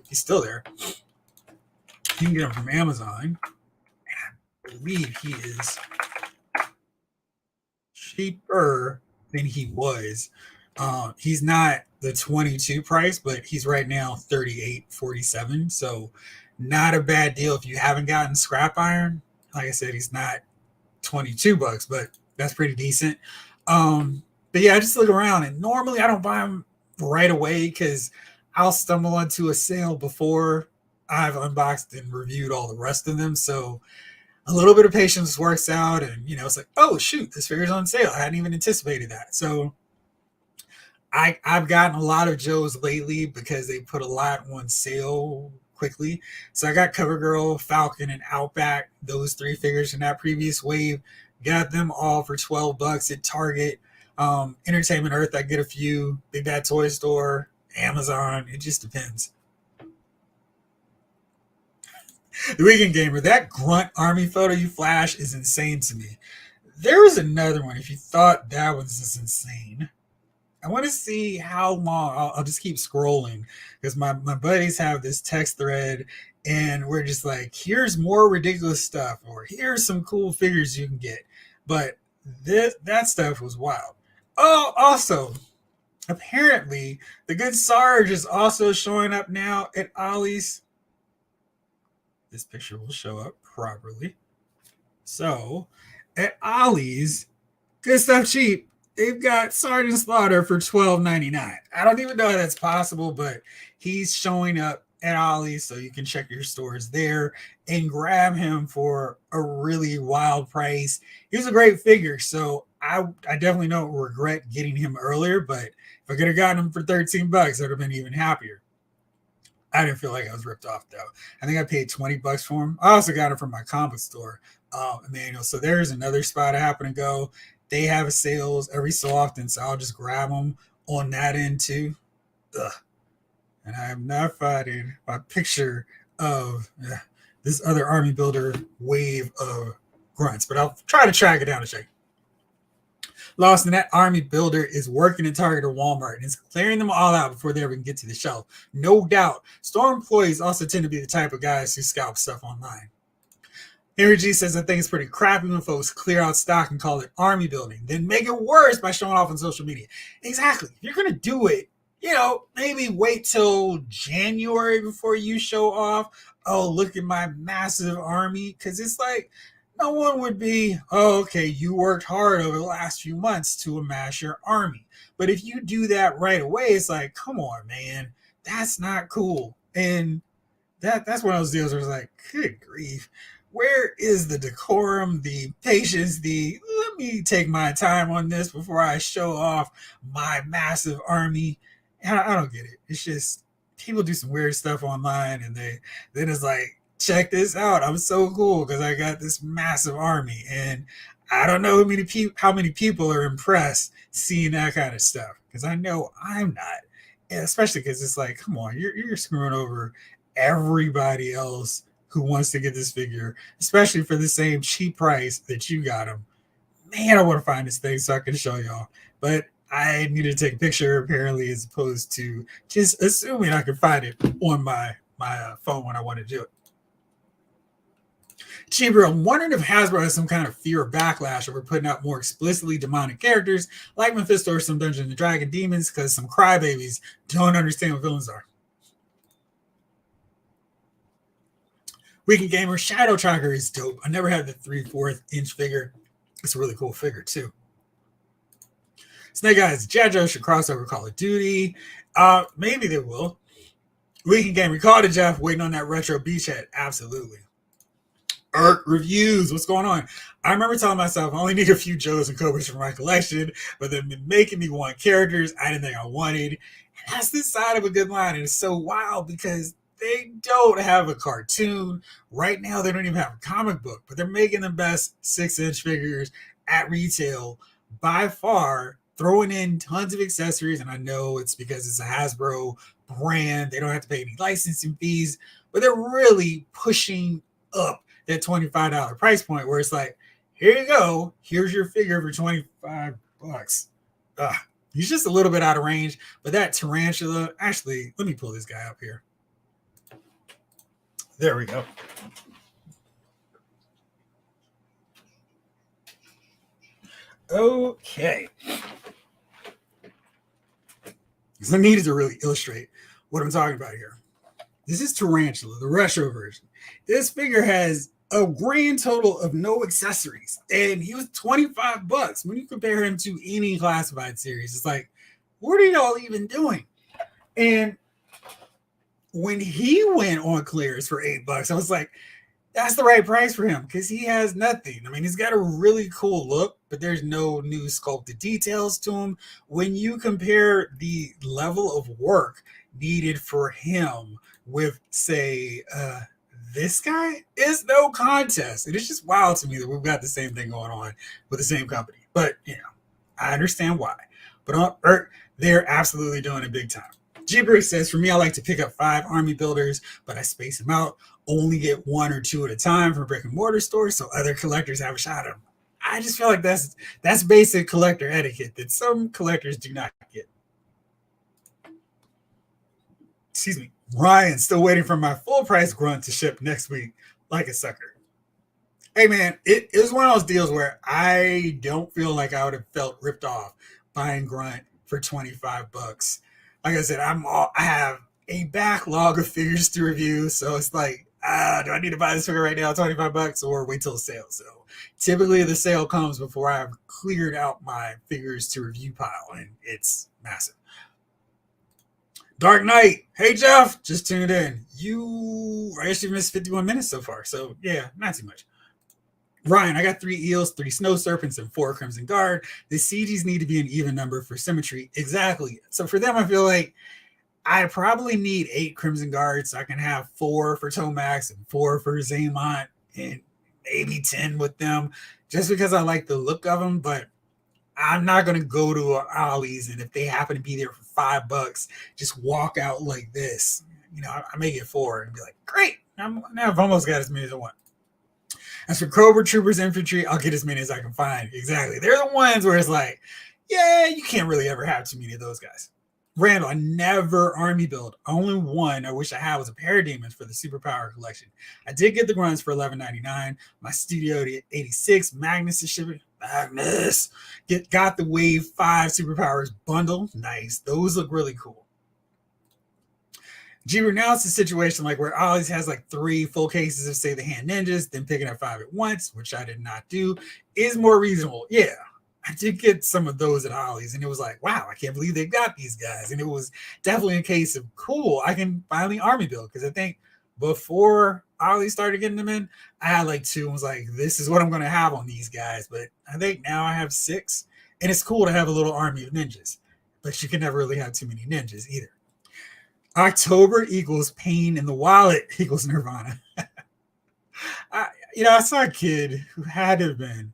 Speaker 1: he's still there, you can get him from Amazon. I believe he is cheaper than he was. He's not the 22 price, but he's right now $38.47. So not a bad deal if you haven't gotten Scrap Iron. Like I said, he's not $22, but that's pretty decent. But yeah, I just look around, and normally I don't buy them right away because I'll stumble onto a sale before I've unboxed and reviewed all the rest of them. So a little bit of patience works out, and it's like, oh shoot, this figure's on sale. I hadn't even anticipated that. So I've gotten a lot of Joes lately because they put a lot on sale quickly. So I got CoverGirl, Falcon, and Outback. Those three figures in that previous wave. Got them all for $12 at Target. Entertainment Earth, I get a few. Big Bad Toy Store, Amazon. It just depends. The Weekend Gamer, that grunt army photo you flash is insane to me. There was another one. If you thought that was just insane, I want to see how long. I'll just keep scrolling because my buddies have this text thread, and we're just like, here's more ridiculous stuff, or here's some cool figures you can get. But that stuff was wild. Oh, also, apparently, the good Sarge is also showing up now at Ollie's. This picture will show up properly. So, at Ollie's, good stuff cheap. They've got Sergeant Slaughter for $12.99. I don't even know how that's possible, but he's showing up at Ollie's, so you can check your stores there and grab him for a really wild price. He was a great figure, so I definitely don't regret getting him earlier, but if I could have gotten him for $13, I would have been even happier. I didn't feel like I was ripped off though. I think I paid $20 for him. I also got it from my comic store, Emmanuel. So there's another spot I happen to go. They have sales every so often, so I'll just grab them on that end too. Ugh. And I am not finding my picture of this other army builder wave of grunts, but I'll try to track it down and check. Lost in that army builder is working at Target or Walmart and is clearing them all out before they ever get to the shelf. No doubt. Store employees also tend to be the type of guys who scalp stuff online. Henry G says, I think it's pretty crappy when folks clear out stock and call it army building, then make it worse by showing off on social media. Exactly. If you're going to do it, maybe wait till January before you show off. Oh, look at my massive army. Because it's like, no one would be, oh, okay, you worked hard over the last few months to amass your army. But if you do that right away, it's like, come on, man, that's not cool. And that's one of those deals where it's like, good grief, where is the decorum, the patience, let me take my time on this before I show off my massive army? I don't get it. It's just people do some weird stuff online, and then it's like, check this out, I'm so cool because I got this massive army, and I don't know how many people are impressed seeing that kind of stuff, because I know I'm not. And especially because it's like, come on, you're screwing over everybody else who wants to get this figure, especially for the same cheap price that you got them. Man, I want to find this thing so I can show y'all, but I need to take a picture apparently, as opposed to just assuming I can find it on my phone when I want to do it. Chamber, I'm wondering if Hasbro has some kind of fear of backlash over putting out more explicitly demonic characters like Mephisto or some Dungeons and Dragon demons, because some crybabies don't understand what villains are. Weekend Gamer, Shadow Tracker is dope. I never had the 3/4 inch figure. It's a really cool figure too. Snake Eyes, JoJo should cross over Call of Duty. Maybe they will. Weekend Gamer, call to Jeff, waiting on that retro beachhead. Absolutely. Reviews, what's going on? I remember telling myself I only need a few Joes and Cobras for my collection, but they've been making me want characters I didn't think I wanted. And that's the side of a good line. And it's so wild because they don't have a cartoon. Right now, they don't even have a comic book, but they're making the best 6-inch figures at retail by far, throwing in tons of accessories. And I know it's because it's a Hasbro brand. They don't have to pay any licensing fees, but they're really pushing up that $25 price point where it's like, here you go, here's your figure for $25. He's just a little bit out of range, but that tarantula, actually, let me pull this guy up here. There we go. Okay. So I needed to really illustrate what I'm talking about here. This is Tarantula, the retro version. This figure has a grand total of no accessories, and he was $25. When you compare him to any classified series, it's like, what are y'all even doing? And when he went on clearance for $8, I was like, that's the right price for him, because he has nothing. I mean, he's got a really cool look, but there's no new sculpted details to him. When you compare the level of work needed for him with, say, this guy, is no contest. It is just wild to me that we've got the same thing going on with the same company. But, I understand why. But on Earth, they're absolutely doing it big time. G-Brick says, for me, I like to pick up 5 army builders, but I space them out. Only get 1 or 2 at a time from brick and mortar stores so other collectors have a shot at them. I just feel like that's basic collector etiquette that some collectors do not get. Excuse me. Ryan, still waiting for my full price grunt to ship next week like a sucker. Hey man, it was one of those deals where I don't feel like I would have felt ripped off buying grunt for $25. Like I said, I have a backlog of figures to review, so it's like, do I need to buy this figure right now, $25, or wait till the sale? So typically the sale comes before I've cleared out my figures to review pile, and it's massive. Dark Knight, hey Jeff, just tuned in. You actually missed 51 minutes so far, so yeah, not too much. Ryan, I got 3 eels, 3 snow serpents, and 4 crimson guard. The CGs need to be an even number for symmetry. Exactly. So for them, I feel like I probably need 8 crimson guards so I can have 4 for Tomax and 4 for Zaymont and maybe 10 with them, just because I like the look of them. But I'm not going to go to Ollie's, and if they happen to be there for $5, just walk out like this. I may get 4 and be like, great. Now I've almost got as many as I want. As for Cobra Troopers Infantry, I'll get as many as I can find. Exactly. They're the ones where it's like, yeah, you can't really ever have too many of those guys. Randall, I never army build. Only one I wish I had was a Parademons for the Superpower collection. I did get the grunts for $11.99. My Studio 86 Magnus is shipping. Magnus got the Wave 5 Superpowers bundle. Nice. Those look really cool. Jeeber, now it's a situation like where Ollie's has like 3 full cases of, say, the Hand Ninjas, then picking up 5 at once, which I did not do, is more reasonable. Yeah, I did get some of those at Ollie's, and it was like, wow, I can't believe they got these guys. And it was definitely a case of, cool, I can finally army build. Because I think before Ollie's started getting them in, I had like 2 and was like, this is what I'm going to have on these guys. But I think now I have 6, and it's cool to have a little army of ninjas. But you can never really have too many ninjas either. October equals pain in the wallet equals Nirvana. I saw a kid who had to have been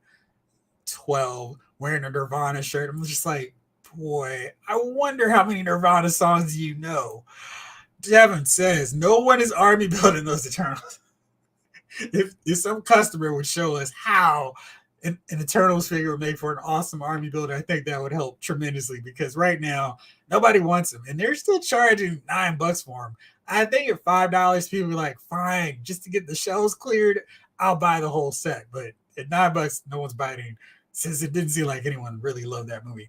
Speaker 1: 12 wearing a Nirvana shirt. I'm just like, boy, I wonder how many Nirvana songs you know. Devin says, no one is army building those Eternals. If some customer would show us how an Eternals figure would make for an awesome army builder, I think that would help tremendously, because right now nobody wants them, and they're still charging $9 for them. I think at $5, people are like, fine, just to get the shelves cleared, I'll buy the whole set. But at $9, no one's biting, since it didn't seem like anyone really loved that movie.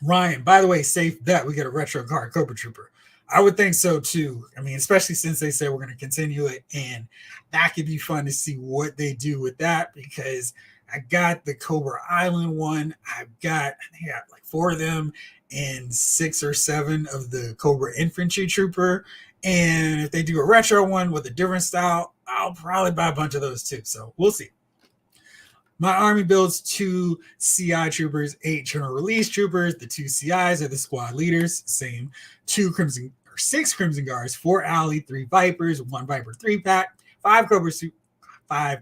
Speaker 1: Ryan, by the way, safe bet we get a retro card Cobra Trooper. I would think so too. I mean, especially since they say we're going to continue it, and that could be fun to see what they do with that, because I got the Cobra Island one. I got like 4 of them and 6 or 7 of the Cobra Infantry Trooper. And if they do a retro one with a different style, I'll probably buy a bunch of those too. So we'll see. My army builds 2 CI troopers, 8 general release troopers. The 2 CIs are the squad leaders. Same. 6 crimson guards, 4 alley, 3 vipers, 1 viper 3-pack, 5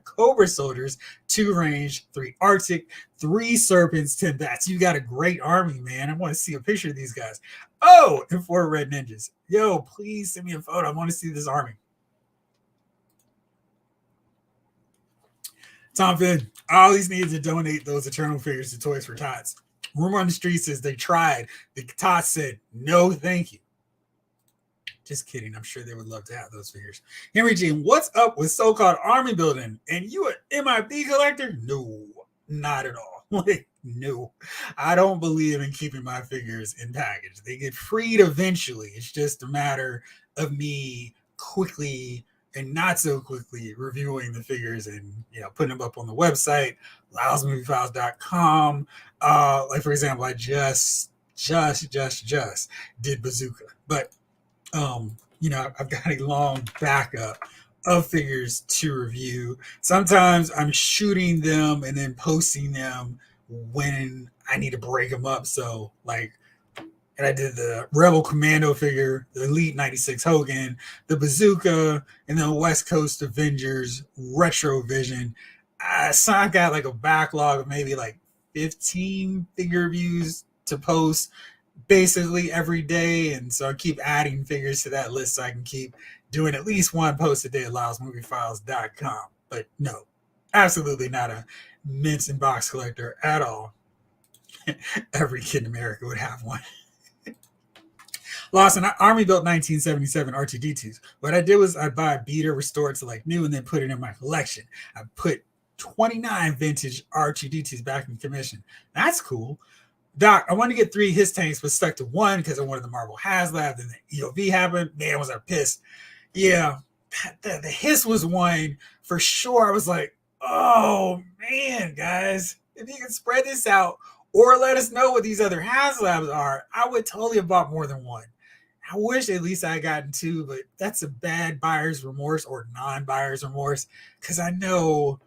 Speaker 1: cobra soldiers, 2 range, 3 arctic, 3 serpents, 10 bats. You got a great army, man. I want to see a picture of these guys. Oh, and 4 red ninjas. Yo, please send me a photo. I want to see this army. Tom Finn, Ollie's needs to donate those Eternal figures to Toys for Tots. Rumor on the street says they tried. The Tots said, no, thank you. Just kidding. I'm sure they would love to have those figures. Henry G, what's up with so-called army building? And you an MIB collector? No, not at all. Like, no. I don't believe in keeping my figures in package. They get freed eventually. It's just a matter of me quickly and not so quickly reviewing the figures and putting them up on the website, lousmoviefiles.com. Like, for example, I just did Bazooka, but I've got a long backup of figures to review. Sometimes I'm shooting them and then posting them when I need to break them up. So, like, and I did the Rebel Commando figure, the Elite 96 Hogan, the Bazooka, and the West Coast Avengers Retro Vision. So I got like a backlog of maybe like 15 figure reviews to post basically every day. And so I keep adding figures to that list so I can keep doing at least one post a day at LaosMovieFiles.com. But no, absolutely not a mince and box collector at all. Every kid in America would have one. Lost an Army built 1977 R2D2s. What I did was I buy a beater, restore it to like new, and then put it in my collection. I put 29 vintage R2D2s back in commission. That's cool. Doc, I wanted to get 3 his tanks, but stuck to 1 because I wanted the Marvel HasLab. Then the EOV happened. Man, was I pissed. Yeah, the hiss was one for sure. I was like, oh man, guys, if you can spread this out or let us know what these other HasLabs are, I would totally have bought more than one. I wish at least I had gotten 2, but that's a bad buyer's remorse or non-buyer's remorse because I know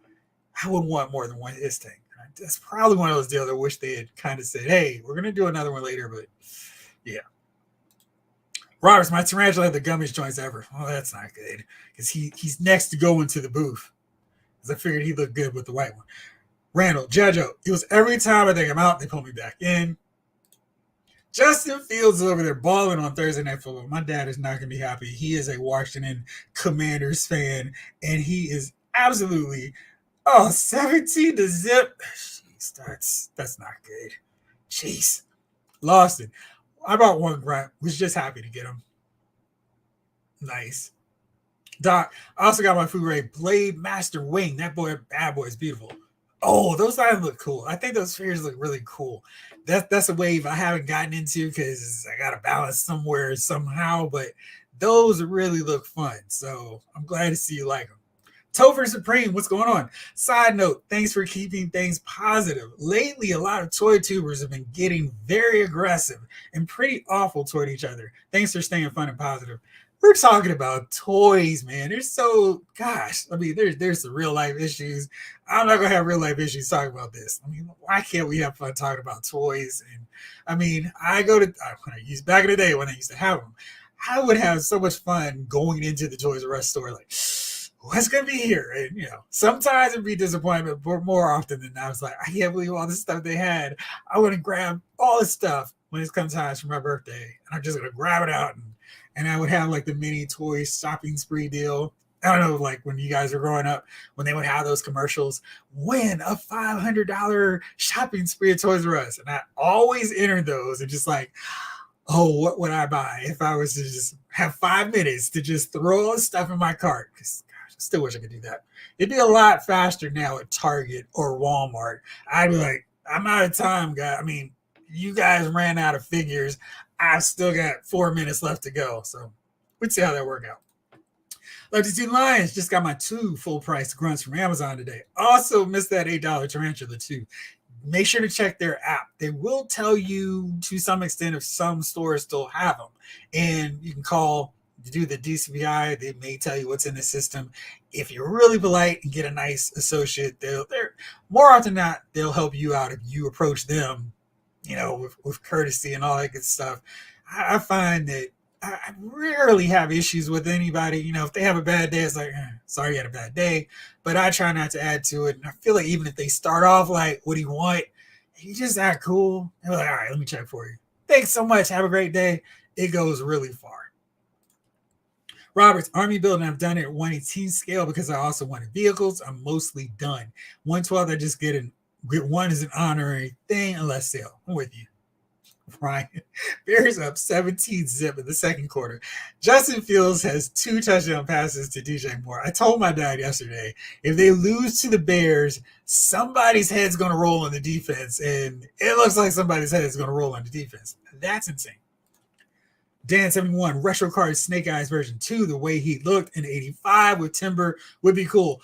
Speaker 1: I wouldn't want more than one his tank. That's probably one of those deals I wish they had kind of said, hey, we're going to do another one later, but yeah. Roberts, my tarantula had the gummiest joints ever. Oh, that's not good because he's next to going to the booth because I figured he looked good with the white one. Randall, Jojo, it was every time I think I'm out, they pull me back in. Justin Fields is over there balling on Thursday Night Football. My dad is not going to be happy. He is a Washington Commanders fan, and he is absolutely 17 to zip. Jeez, that's not good. Jeez. Lost it. I bought one grunt. Was just happy to get him. Nice. Doc, I also got my food grade Blade Master Wing. That bad boy is beautiful. Oh, those items look cool. I think those figures look really cool. That's a wave I haven't gotten into because I got to balance somewhere somehow, but those really look fun. So I'm glad to see you like them. Topher Supreme, what's going on? Side note, thanks for keeping things positive. Lately, a lot of toy tubers have been getting very aggressive and pretty awful toward each other. Thanks for staying fun and positive. We're talking about toys, man. There's so, gosh, I mean, there's some real life issues. I'm not gonna have real life issues talking about this. I mean, why can't we have fun talking about toys? And I mean, when I used back in the day when I used to have them, I would have so much fun going into the Toys R Us store, like, what's gonna be here? And sometimes it'd be disappointment, but more often than not, I was like, I can't believe all this stuff they had. I want to grab all this stuff when it comes time for my birthday, and I'm just gonna grab it out and I would have like the mini toy shopping spree deal. I don't know, like when you guys were growing up, when they would have those commercials, win a $500 shopping spree at Toys R Us. And I always entered those and just like, oh, what would I buy if I was to just have 5 minutes to just throw all this stuff in my cart? Because gosh, I still wish I could do that. It'd be a lot faster now at Target or Walmart. I'd be like, I'm out of time, guys. I mean, you guys ran out of figures. I've still got 4 minutes left to go. So we'd see how that work out. Lefty Two Lions just got my 2 full price grunts from Amazon today. Also missed that $8 tarantula too. Make sure to check their app. They will tell you to some extent if some stores still have them. And you can call to do the DCBI. They may tell you what's in the system. If you're really polite and get a nice associate, they're more often than not, they'll help you out if you approach them, with courtesy and all that good stuff. I find that I rarely have issues with anybody. If they have a bad day, it's like, sorry you had a bad day. But I try not to add to it. And I feel like even if they start off like, what do you want? You just act cool. They're like, all right, let me check for you. Thanks so much. Have a great day. It goes really far. Roberts, Army building, I've done it at 1/18 scale because I also wanted vehicles. I'm mostly done. 1/12, I just get one as an honorary thing unless sale. I'm with you. Ryan, Bears up 17 zip in the second quarter. Justin Fields has 2 touchdown passes to DJ Moore. I told my dad yesterday, if they lose to the Bears, somebody's head's going to roll on the defense, and it looks like somebody's head is going to roll on the defense. That's insane. Dan 71, Retro Card Snake Eyes version 2, the way he looked in 85 with Timber would be cool.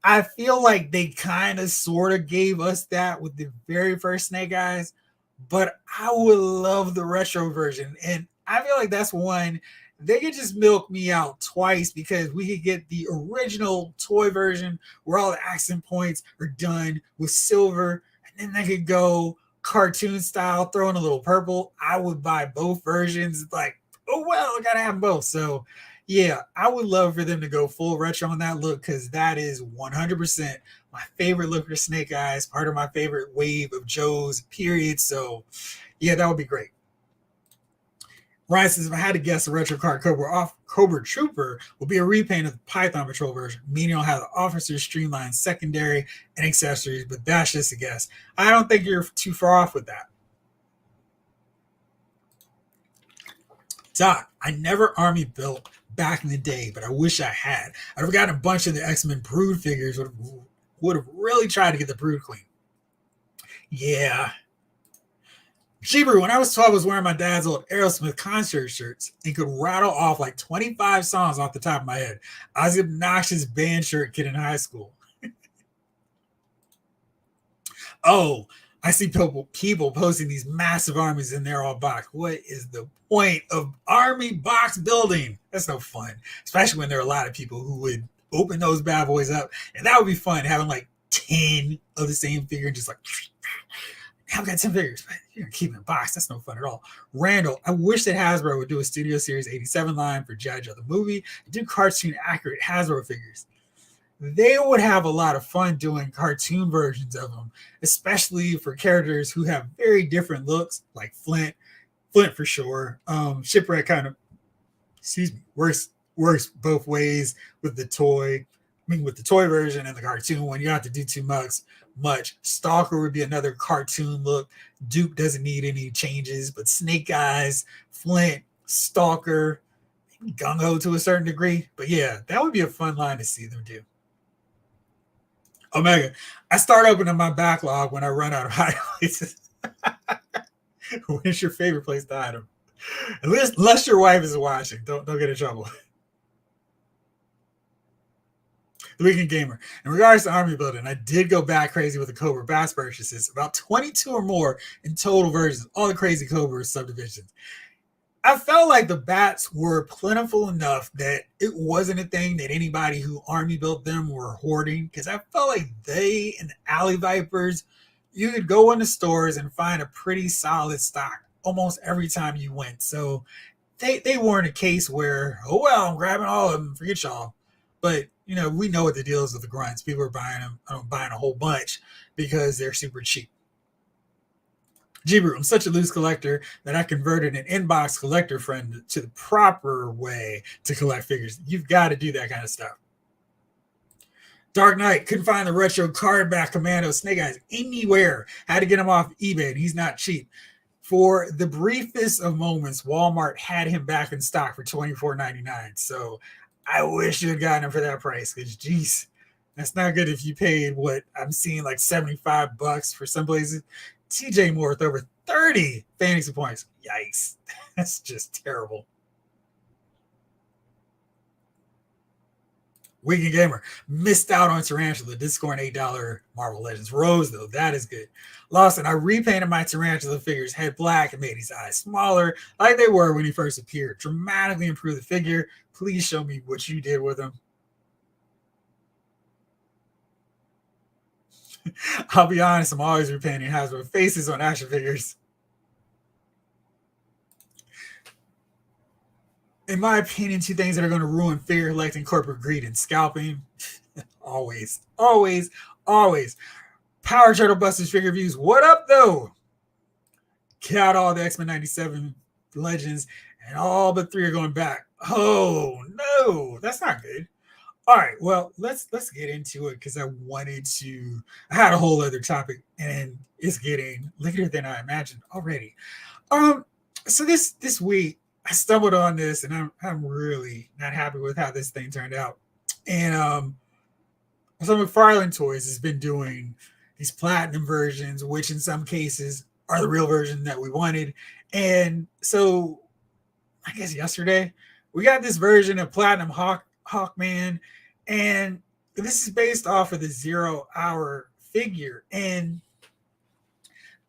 Speaker 1: I feel like they kind of sort of gave us that with the very first Snake Eyes, but I would love the retro version. And I feel like that's one they could just milk me out twice because we could get the original toy version where all the accent points are done with silver, and then they could go cartoon style, throw in a little purple. I would buy both versions. Like, oh well, I gotta have them both. So yeah, I would love for them to go full retro on that look because that is 100% my favorite look for Snake Eyes, part of my favorite wave of Joe's period. So yeah, that would be great. Ryan says, if I had to guess, the retro card Cobra Trooper will be a repaint of the Python Patrol version, meaning it'll have the officers streamlined secondary and accessories, but that's just a guess. I don't think you're too far off with that. Doc, I never army built back in the day, but I wish I had. I'd have gotten a bunch of the X-Men Brood figures, would have really tried to get the Brood clean. Yeah, Jeeber, when I was 12, I was wearing my dad's old Aerosmith concert shirts and could rattle off like 25 songs off the top of my head. I was an obnoxious band shirt kid in high school. Oh, I see people posting these massive armies in there all box. What is the point of army box building? That's no fun, especially when there are a lot of people who would open those bad boys up. And that would be fun, having like 10 of the same figure and just like, I've got 10 figures, but you're going to keep them in a box. That's no fun at all. Randall, I wish that Hasbro would do a Studio Series 87 line for G.I. Joe the movie and do cartoon accurate Hasbro figures. They would have a lot of fun doing cartoon versions of them, especially for characters who have very different looks, like Flint for sure. Shipwreck kind of, works both ways with the toy. With the toy version and the cartoon one, you don't have to do too much. Stalker would be another cartoon look. Duke doesn't need any changes, but Snake Eyes, Flint, Stalker, Gung Ho to a certain degree. But yeah, that would be a fun line to see them do. Omega, I start opening my backlog when I run out of hiding places. What's your favorite place to hide them? Unless your wife is watching, don't get in trouble. The Weekend Gamer. In regards to army building, I did go back crazy with the Cobra Bass purchases, about 22 or more in total versions, all the crazy Cobra subdivisions. I felt like the bats were plentiful enough that it wasn't a thing that anybody who army built them were hoarding, because I felt like they and the Alley Vipers, you could go in the stores and find a pretty solid stock almost every time you went. So they weren't a case where, oh well, I'm grabbing all of them, forget y'all. But we know what the deal is with the grunts. People are buying them, buying a whole bunch because they're super cheap. Jeebrew, I'm such a loose collector that I converted an inbox collector friend to the proper way to collect figures. You've got to do that kind of stuff. Dark Knight, couldn't find the retro card back Commando Snake Eyes anywhere. Had to get him off eBay, and he's not cheap. For the briefest of moments, Walmart had him back in stock for $24.99. So I wish you had gotten him for that price, because geez, that's not good if you paid what I'm seeing like $75 for some places. TJ Moore with over 30 fantasy points. Yikes. That's just terrible. Weekend Gamer missed out on Tarantula. Did score an $8 Marvel Legends Rose, though. That is good. Lawson, I repainted my Tarantula figures head black and made his eyes smaller, like they were when he first appeared. Dramatically improved the figure. Please show me what you did with them. I'll be honest, I'm always repainting Hasbro faces on action figures. In my opinion, two things that are going to ruin figure collecting: corporate greed and scalping. always. Power Turtle Busters figure reviews. What up, though? Got all the X-Men 97 Legends, and all but 3 are going back. Oh, no. That's not good. All right, well, let's get into it, because I had a whole other topic, and it's getting later than I imagined already. So this week I stumbled on this, and I'm really not happy with how this thing turned out. And so McFarlane Toys has been doing these platinum versions, which in some cases are the real version that we wanted. And so I guess yesterday we got this version of Platinum Hawkman, and this is based off of the 0 Hour figure. And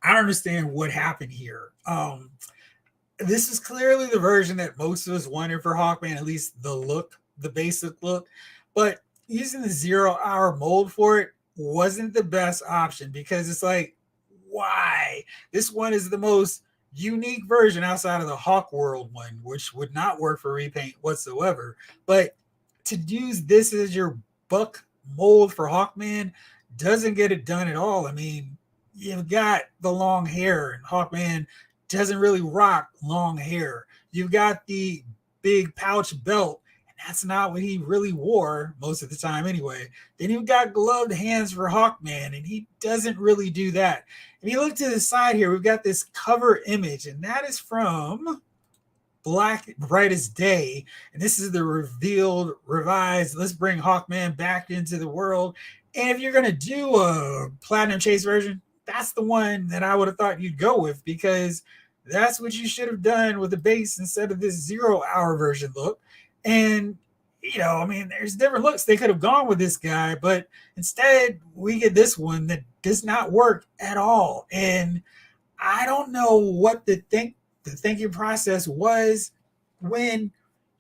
Speaker 1: I don't understand what happened here. This is clearly the version that most of us wanted for Hawkman, at least the look, the basic look. But using the 0 hour mold for it wasn't the best option because it's like, why? This one is the most unique version outside of the Hawk World one, which would not work for repaint whatsoever. But to use this as your buck mold for Hawkman doesn't get it done at all. I mean, you've got the long hair, and Hawkman doesn't really rock long hair. You've got the big pouch belt, and that's not what he really wore most of the time anyway. Then you've got gloved hands for Hawkman, and he doesn't really do that. If you look to the side here, we've got this cover image, and that is from Black Brightest Day. And this is the revealed, revised, let's bring Hawkman back into the world. And if you're going to do a Platinum Chase version, that's the one that I would have thought you'd go with because that's what you should have done with the base instead of this 0 hour version look. And, you know, I mean, there's different looks they could have gone with this guy, but instead we get this one that does not work at all. And I don't know what the thinking process was when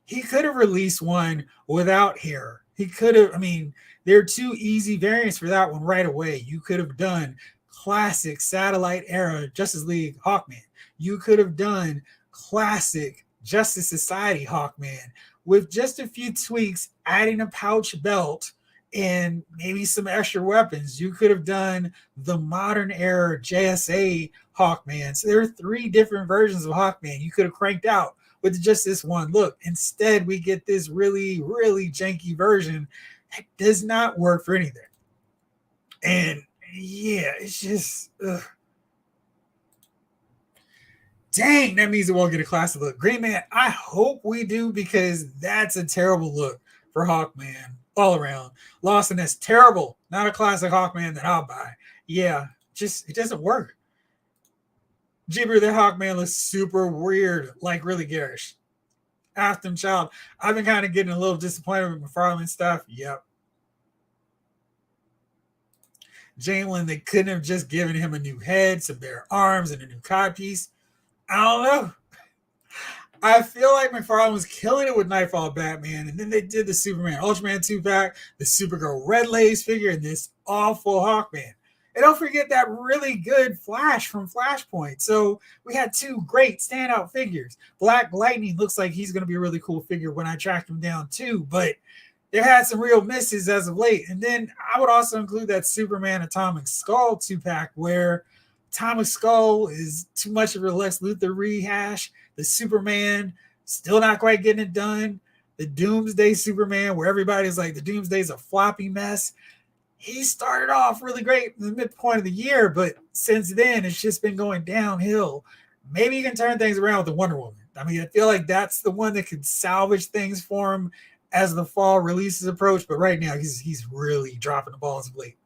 Speaker 1: he could have released one without hair. He could have, I mean, there are two easy variants for that one right away. You could have done classic satellite era Justice League Hawkman. You could have done classic Justice Society Hawkman with just a few tweaks, adding a pouch belt and maybe some extra weapons. You could have done the modern era JSA Hawkman. So there are three different versions of Hawkman you could have cranked out with just this one look. Instead, we get this really, really janky version that does not work for anything. And yeah, it's just, dang, that means it won't get a classic look. Green Man, I hope we do because that's a terrible look for Hawkman all around. Lawson, that's terrible. Not a classic Hawkman that I'll buy. Yeah, just, it doesn't work. Jibber the Hawkman looks super weird, like really garish. After Child, I've been kind of getting a little disappointed with McFarlane stuff. Yep. Jalen, they couldn't have just given him a new head, some bare arms, and a new codpiece. I don't know. I feel like McFarlane was killing it with Nightfall Batman, and then they did the Superman Ultraman 2-pack, the Supergirl Red Lace figure, and this awful Hawkman. And don't forget that really good Flash from Flashpoint. So we had two great standout figures. Black Lightning looks like he's going to be a really cool figure when I track him down too, but they've had some real misses as of late. And then I would also include that Superman Atomic Skull 2-pack where Atomic Skull is too much of a Lex Luthor rehash. The Superman still not quite getting it done. The Doomsday Superman where everybody's like the Doomsday's a floppy mess. He started off really great in the midpoint of the year, but since then it's just been going downhill. Maybe you can turn things around with the Wonder Woman. I mean, I feel like that's the one that could salvage things for him as the fall releases approach, but right now he's really dropping the ball as of late.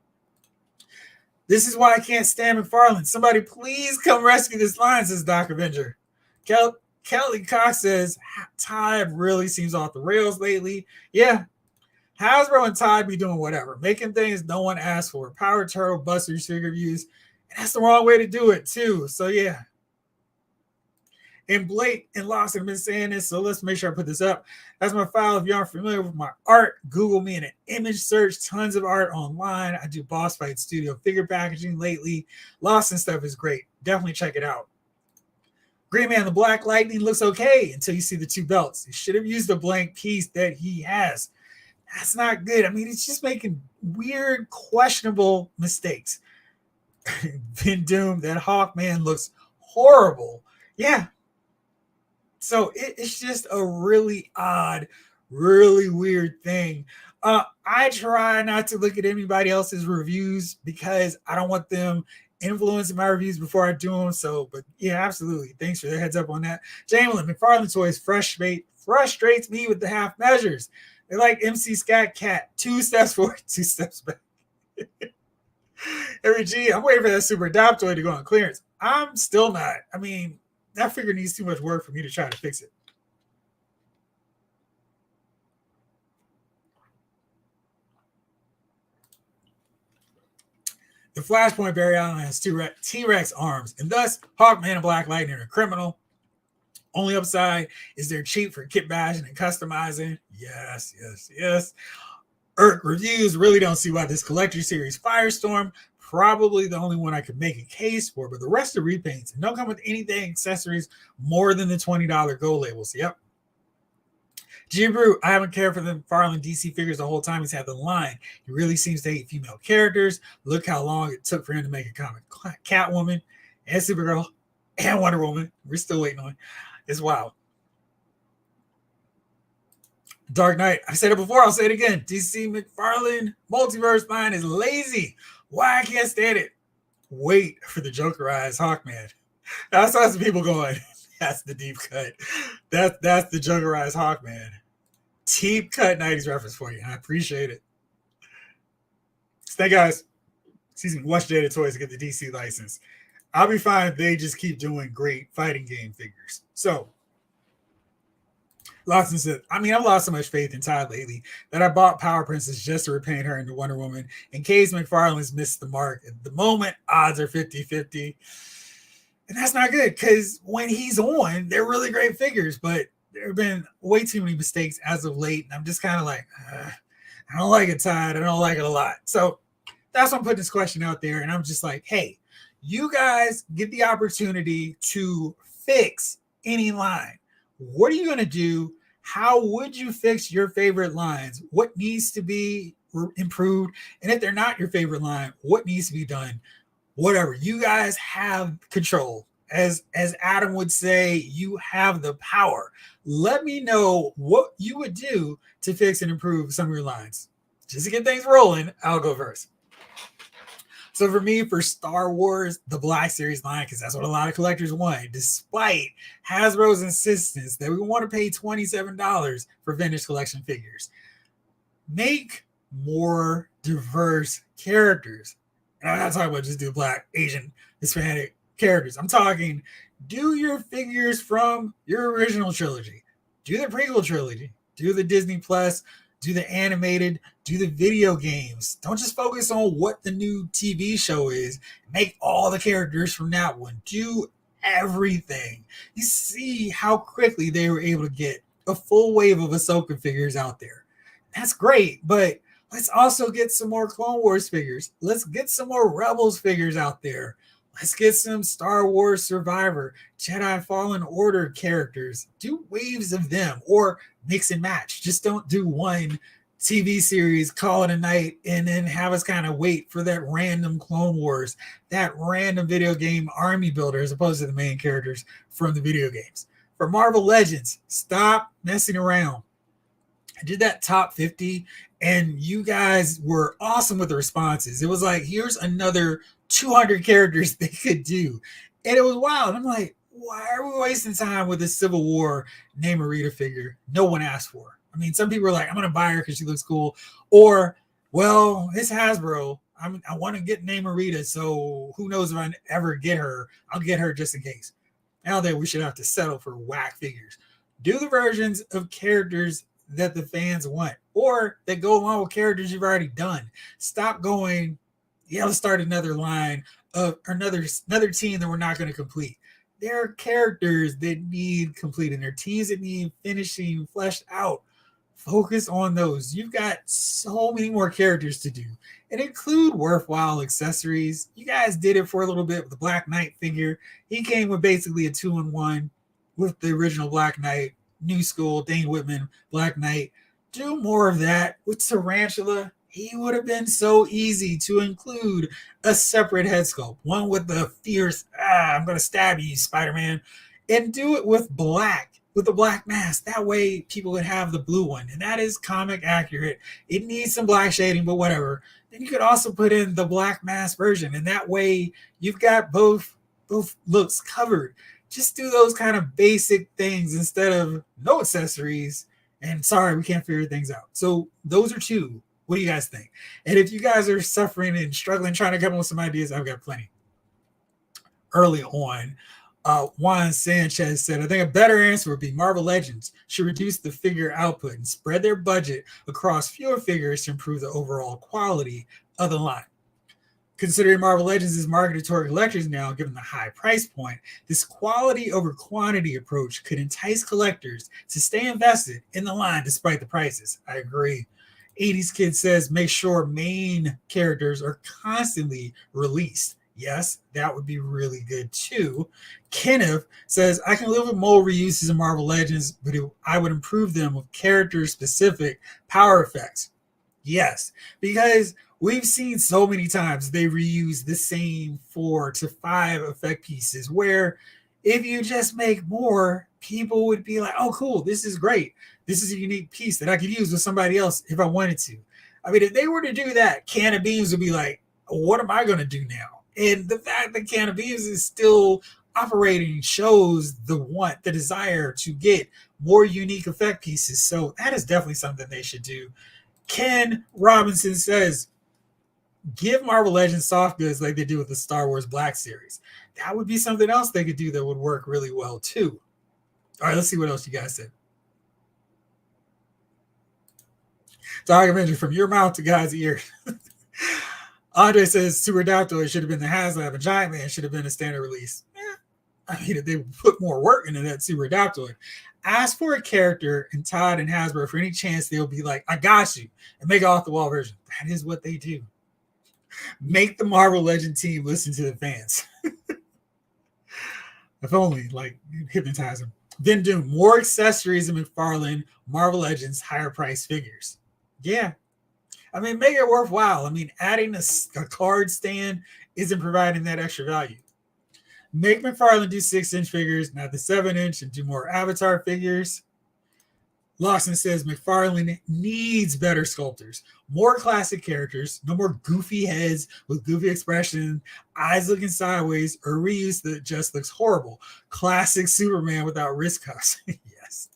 Speaker 1: This is why I can't stand McFarlane. Somebody please come rescue this line, says Doc Avenger. Kelly Cox says, Tide really seems off the rails lately. Yeah, Hasbro and Tide be doing whatever, making things no one asked for. Power Turtle, Busters, figure reviews. And that's the wrong way to do it, too. So, yeah. And Blake and Lawson have been saying this, so let's make sure I put this up. That's my file. If you aren't familiar with my art, Google me in an image search. Tons of art online. I do Boss Fight Studio figure packaging lately. Lawson stuff is great. Definitely check it out. Green Man, the Black Lightning looks okay until you see the two belts. He should have used a blank piece that he has. That's not good. I mean, it's just making weird, questionable mistakes. Been doomed. That Hawkman looks horrible. Yeah. So it's just a really odd, really weird thing. I try not to look at anybody else's reviews because I don't want them influencing my reviews before I do them. So, but yeah, absolutely. Thanks for the heads up on that. Jamelin, McFarlane Toys frustrates me with the half measures. They're like MC Scat Cat, 2 steps forward, 2 steps back. Every G, I'm waiting for that Super Adopt toy to go on clearance. I'm still not. I mean, that figure needs too much work for me to try to fix it. The Flashpoint Barry Allen has 2 T-Rex arms, and thus Hawkman and Black Lightning are criminal. Only upside is they're cheap for kit bashing and customizing. Yes, yes, yes. Reviews really don't see why this collector series Firestorm, probably the only one I could make a case for, but the rest are repaints and don't come with anything accessories more than the $20 gold labels. Yep. G-Brew, I haven't cared for the McFarlane DC figures the whole time he's had the line. He really seems to hate female characters. Look how long it took for him to make a comic Catwoman and Supergirl and Wonder Woman. We're still waiting on it. It's wild. Dark Knight, I said it before, I'll say it again. DC McFarlane multiverse line is lazy. Why I can't stand it? Wait for the Jokerized Hawkman. That's how some people going. That's the deep cut. That's the Jokerized Hawkman. Deep cut 90s reference for you. I appreciate it. Thank guys. Season Watch Data Toys to get the DC license. I'll be fine if they just keep doing great fighting game figures. So, Lawson said, I've lost so much faith in Todd lately that I bought Power Princess just to repaint her into Wonder Woman in case McFarlane's missed the mark. At the moment, odds are 50-50. And that's not good because when he's on, they're really great figures, but there have been way too many mistakes as of late. And I'm just kind of like, I don't like it, Todd. I don't like it a lot. So that's why I'm putting this question out there. And I'm just like, hey, you guys get the opportunity to fix any line. What are you going to do? How would you fix your favorite lines? What needs to be improved? And if they're not your favorite line, what needs to be done? Whatever. You guys have control. As Adam would say, you have the power. Let me know what you would do to fix and improve some of your lines. Just to get things rolling, I'll go first. So for me, for Star Wars, the Black Series line, because that's what a lot of collectors want, despite Hasbro's insistence that we want to pay $27 for vintage collection figures. Make more diverse characters. And I'm not talking about just do Black, Asian, Hispanic characters. I'm talking do your figures from your original trilogy. Do the prequel trilogy. Do the Disney Plus. Do the animated, do the video games. Don't just focus on what the new TV show is. Make all the characters from that one. Do everything. You see how quickly they were able to get a full wave of Ahsoka figures out there. That's great, but let's also get some more Clone Wars figures. Let's get some more Rebels figures out there. Let's get some Star Wars Survivor, Jedi Fallen Order characters. Do waves of them or mix and match. Just don't do one TV series, call it a night, and then have us kind of wait for that random Clone Wars, that random video game army builder as opposed to the main characters from the video games. For Marvel Legends, stop messing around. I did that top 50, and you guys were awesome with the responses. It was like, here's another 200 characters they could do. And it was wild. I'm like, why are we wasting time with this Civil War Namorita figure no one asked for? I mean, some people are like, I'm going to buy her because she looks cool. Or, well, it's Hasbro. I want to get Namorita, so who knows if I ever get her. I'll get her just in case. Now that we should have to settle for whack figures. Do the versions of characters that the fans want or that go along with characters you've already done. Stop going, yeah, let's start another line of another team that we're not going to complete. There are characters that need completing. There are teams that need finishing, fleshed out. Focus on those. You've got so many more characters to do and include worthwhile accessories. You guys did it for a little bit with the Black Knight figure. He came with basically a 2-in-1 with the original Black Knight, New School, Dane Whitman, Black Knight. Do more of that with Tarantula. He would have been so easy to include a separate head sculpt, one with the fierce, I'm going to stab you, Spider-Man, and do it with black, with the black mask. That way people would have the blue one, and that is comic accurate. It needs some black shading, but whatever. Then you could also put in the black mask version, and that way you've got both looks covered. Just do those kind of basic things instead of no accessories, and sorry, we can't figure things out. So those are two. What do you guys think? And if you guys are suffering and struggling trying to come up with some ideas, I've got plenty. Early on, Juan Sanchez said, I think a better answer would be Marvel Legends should reduce the figure output and spread their budget across fewer figures to improve the overall quality of the line. Considering Marvel Legends is marketed toward collectors now, given the high price point, this quality over quantity approach could entice collectors to stay invested in the line despite the prices. I agree. 80s Kid says make sure main characters are constantly released. Yes, that would be really good too. Kenneth says I can live with mold reuses in Marvel Legends, but I would improve them with character specific power effects. Yes, because we've seen so many times they reuse the same 4 to 5 effect pieces where if you just make more, people would be like, oh, cool, this is great. This is a unique piece that I could use with somebody else if I wanted to. I mean, if they were to do that, Can of Beans would be like, what am I going to do now? And the fact that Can of Beans is still operating shows the desire to get more unique effect pieces. So that is definitely something they should do. Ken Robinson says, give Marvel Legends soft goods like they do with the Star Wars Black Series. That would be something else they could do that would work really well too. All right, let's see what else you guys said. Documentary from your mouth to God's ear. Andre says Super Adaptoid should have been the HasLab and Giant-Man should have been a standard release. I mean, if they put more work into that Super Adaptoid. Ask for a character in Todd and Hasbro for any chance they'll be like, I got you, and make an off-the-wall version. That is what they do. Make the Marvel Legend team listen to the fans. If only, like, hypnotize them. Then do more accessories in McFarlane, Marvel Legends, higher price figures. Yeah. I mean, make it worthwhile. I mean, adding a card stand isn't providing that extra value. Make McFarlane do 6-inch figures, not the 7-inch, and do more Avatar figures. Lawson says McFarlane needs better sculptors, more classic characters, no more goofy heads with goofy expression, eyes looking sideways, or reuse that just looks horrible. Classic Superman without wrist cuffs. Yes.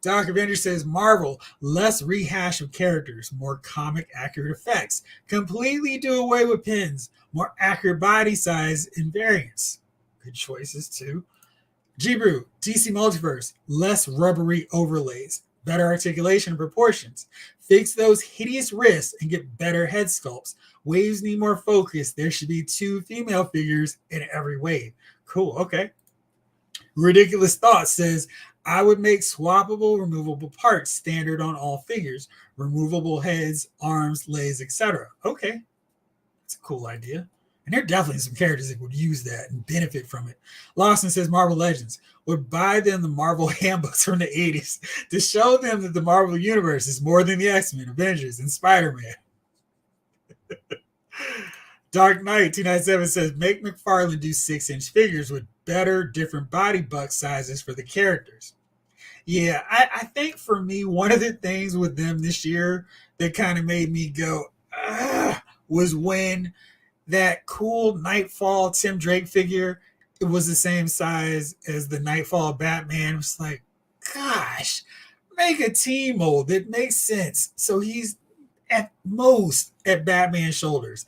Speaker 1: Doc Avenger says Marvel, less rehash of characters, more comic accurate effects. Completely do away with pins, more accurate body size and variants. Good choices too. G-Brew, DC Multiverse, less rubbery overlays, better articulation and proportions. Fix those hideous wrists and get better head sculpts. Waves need more focus. There should be 2 female figures in every wave. Cool, okay. Ridiculous Thought says, I would make swappable, removable parts standard on all figures. Removable heads, arms, legs, etc. Okay, that's a cool idea. And there are definitely some characters that would use that and benefit from it. Lawson says Marvel Legends would buy them the Marvel handbooks from the 80s to show them that the Marvel Universe is more than the X-Men, Avengers, and Spider-Man. Dark Knight 297 says make McFarlane do 6-inch figures with better, different body buck sizes for the characters. Yeah, I think for me, one of the things with them this year that kind of made me go, was when that cool Nightfall Tim Drake figure, it was the same size as the Nightfall Batman. It was like, gosh, make a team mold that makes sense. So he's at most at Batman's shoulders.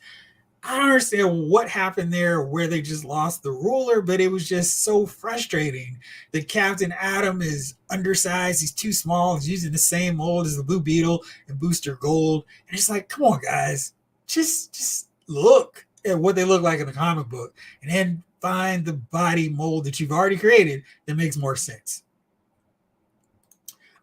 Speaker 1: I don't understand what happened there where they just lost the ruler, but it was just so frustrating that Captain Atom is undersized. He's too small. He's using the same mold as the Blue Beetle and Booster Gold. And it's like, come on, guys, just look at what they look like in the comic book and then find the body mold that you've already created that makes more sense.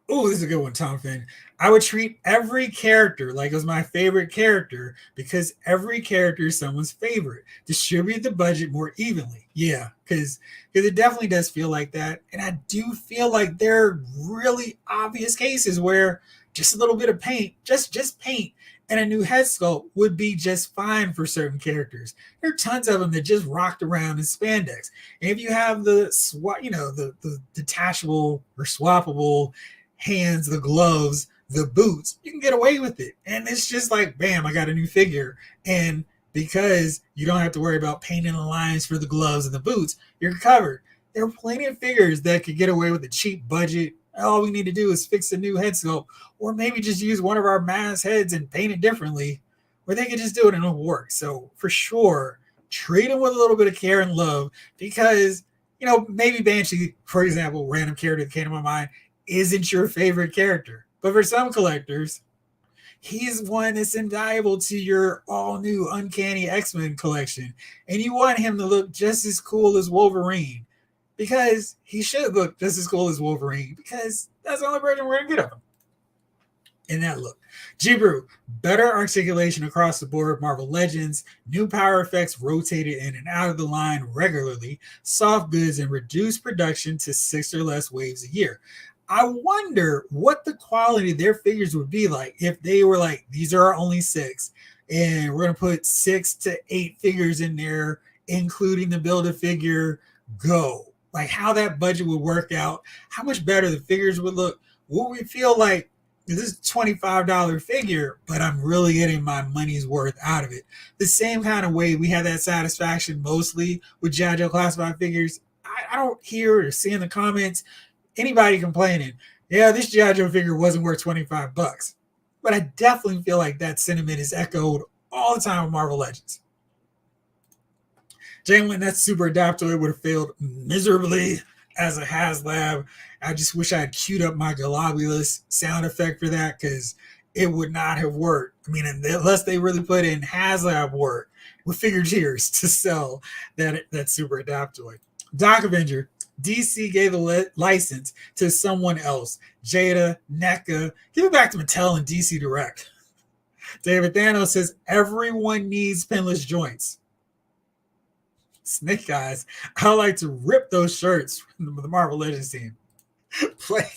Speaker 1: Oh, this is a good one, Tom Finn. I would treat every character like it was my favorite character because every character is someone's favorite. Distribute the budget more evenly. Yeah, because it definitely does feel like that. And I do feel like there are really obvious cases where just a little bit of paint, just paint, and a new head sculpt would be just fine for certain characters. There are tons of them that just rocked around in spandex. And if you have the detachable or swappable hands, the gloves, the boots, you can get away with it. And it's just like, bam, I got a new figure. And because you don't have to worry about painting the lines for the gloves and the boots, you're covered. There are plenty of figures that could get away with a cheap budget. All we need to do is fix a new head sculpt, or maybe just use one of our mass heads and paint it differently, or they can just do it and it'll work. So for sure, treat them with a little bit of care and love because, maybe Banshee, for example, random character that came to my mind, isn't your favorite character. But for some collectors, He's one that's invaluable to your all new Uncanny X-Men collection. And you want him to look just as cool as Wolverine. Because he should look just as cool as Wolverine. Because that's the only version we're going to get of him. In that look. G-Brew, better articulation across the board, Marvel Legends, new power effects rotated in and out of the line regularly, soft goods, and reduced production to 6 or less waves a year. I wonder what the quality of their figures would be like if they were like, these are our only 6, and we're going to put 6 to 8 figures in there, including the Build-A-Figure, go. Like how that budget would work out, how much better the figures would look. Would we feel like, this is a $25 figure, but I'm really getting my money's worth out of it? The same kind of way we have that satisfaction mostly with G.I. Joe classified figures. I don't hear or see in the comments anybody complaining, yeah, this G.I. Joe figure wasn't worth $25. But I definitely feel like that sentiment is echoed all the time with Marvel Legends. Jalen, that Super Adaptoid would have failed miserably as a HasLab. I just wish I had queued up my Globulus sound effect for that because it would not have worked. I mean, unless they really put in HasLab work with figure cheers to sell that Super Adaptoid. Doc Avenger, DC gave the license to someone else. Jada, NECA, give it back to Mattel and DC Direct. David Thanos says, everyone needs pinless joints. Snake Eyes, I like to rip those shirts from the Marvel Legends team. Play.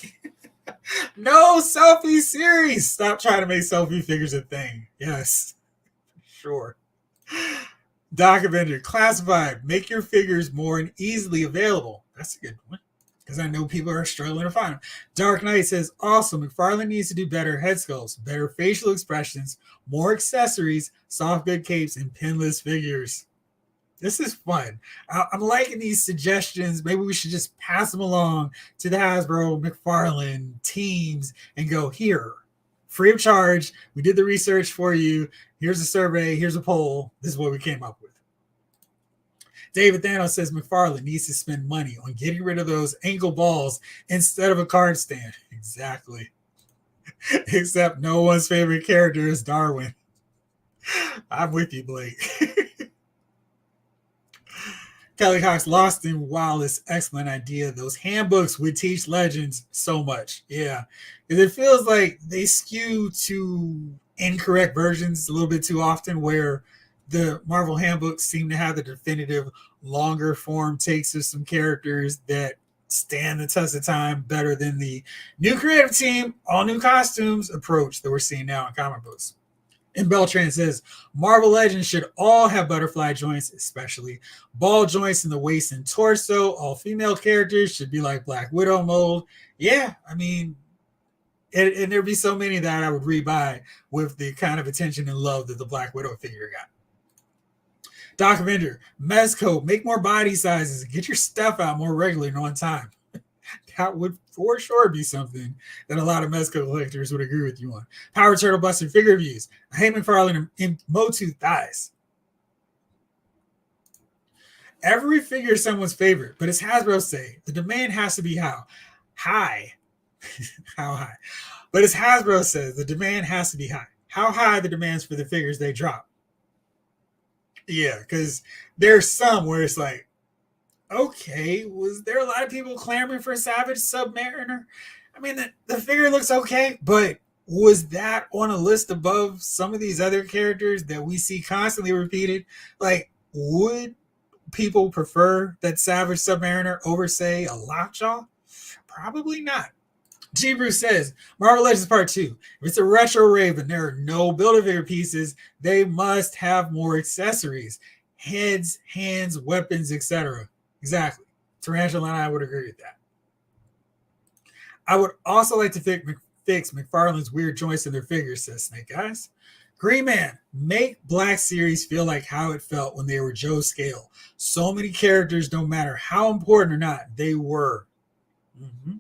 Speaker 1: No selfie series. Stop trying to make selfie figures a thing. Yes, sure. Doc Avenger, classified. Make your figures more and easily available. That's a good one because I know people are struggling to find them. Dark Knight says, awesome. McFarlane needs to do better head sculpts, better facial expressions, more accessories, soft good capes, and pinless figures. This is fun. I'm liking these suggestions. Maybe we should just pass them along to the Hasbro McFarlane teams and go, here, free of charge. We did the research for you. Here's a survey. Here's a poll. This is what we came up with. David Thanos says McFarlane needs to spend money on getting rid of those ankle balls instead of a card stand. Exactly. Except no one's favorite character is Darwin. I'm with you, Blake. Kelly Cox, lost in Wallace, excellent idea. Those handbooks would teach Legends so much. Yeah, because it feels like they skew to incorrect versions a little bit too often, where the Marvel handbooks seem to have the definitive longer form takes of some characters that stand the test of time better than the new creative team, all new costumes approach that we're seeing now in comic books. And Beltran says, Marvel Legends should all have butterfly joints, especially ball joints in the waist and torso. All female characters should be like Black Widow mold. Yeah, I mean, and there'd be so many that I would rebuy with the kind of attention and love that the Black Widow figure got. Doc Avenger, Mezco, make more body sizes. Get your stuff out more regularly and on time. That would for sure be something that a lot of Mezco collectors would agree with you on. Power Turtle Buster figure reviews. Hey McFarlane and Motu thighs. Every figure is someone's favorite, but as Hasbro say, the demand has to be how high. How high? But as Hasbro says, the demand has to be high. How high are the demands for the figures they drop? Yeah, because there's some where it's like, okay, was there a lot of people clamoring for Savage Submariner? I mean, the figure looks okay, but was that on a list above some of these other characters that we see constantly repeated? Like, would people prefer that Savage Submariner over, say, a Lockjaw? Probably not. G. Bruce says, Marvel Legends Part 2. If it's a retro rave and there are no Build-A-Figure pieces, they must have more accessories. Heads, hands, weapons, etc. Exactly. Tarantula and I would agree with that. I would also like to fix McFarlane's weird joints in their figures, says Snake Eyes. Green Man, make Black Series feel like how it felt when they were Joe Scale. So many characters, no matter how important or not, they were. Mm-hmm.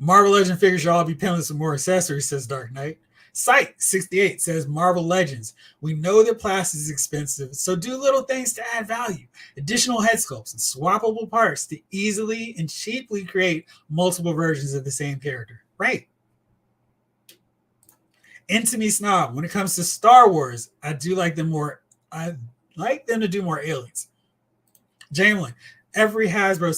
Speaker 1: Marvel Legend figures should all be pinless with more accessories, says Dark Knight. Sight68 says Marvel Legends. We know that plastic is expensive, so do little things to add value. Additional head sculpts and swappable parts to easily and cheaply create multiple versions of the same character. Right. Into me snob. When it comes to Star Wars, I like them to do more aliens. Jamelin, every Hasbro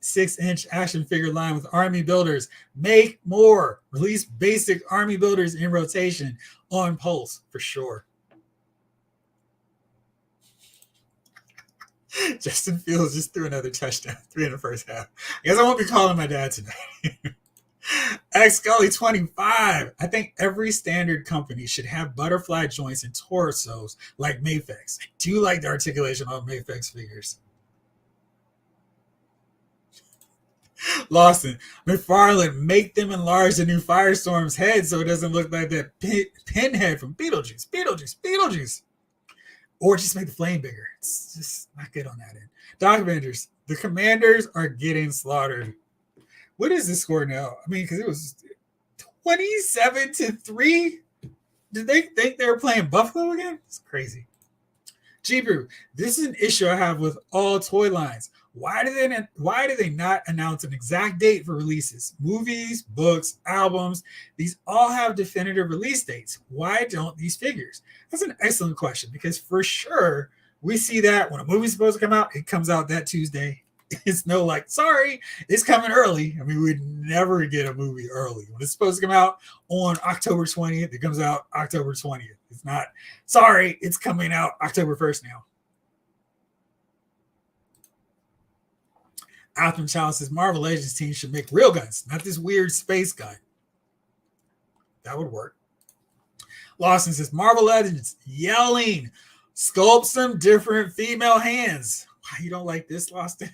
Speaker 1: 6-inch action figure line with army builders. Make more. Release basic army builders in rotation on Pulse for sure. Justin Fields just threw another touchdown, 3 in the first half. I guess I won't be calling my dad tonight. X Scully 25. I think every standard company should have butterfly joints and torsos like Mayfix. I do like the articulation on Mayfix figures. Lawson, McFarlane, make them enlarge the new Firestorm's head so it doesn't look like that pinhead from Beetlejuice. Or just make the flame bigger. It's just not good on that end. Doc Avengers, the Commanders are getting slaughtered. What is the score now? I mean, because it was 27-3. Did they think they were playing Buffalo again? It's crazy. G-Brew, this is an issue I have with all toy lines. Why do they not announce an exact date for releases? Movies, books, albums, these all have definitive release dates. Why don't these figures? That's an excellent question, because for sure we see that when a movie's supposed to come out, it comes out that Tuesday. It's no like, sorry, it's coming early. I mean, we'd never get a movie early. When it's supposed to come out on October 20th, it comes out October 20th. It's not, sorry, it's coming out October 1st now. Alton Child says Marvel Legends team should make real guns, not this weird space gun. That would work. Lawson says Marvel Legends yelling, sculpt some different female hands. Why you don't like this, Lawson?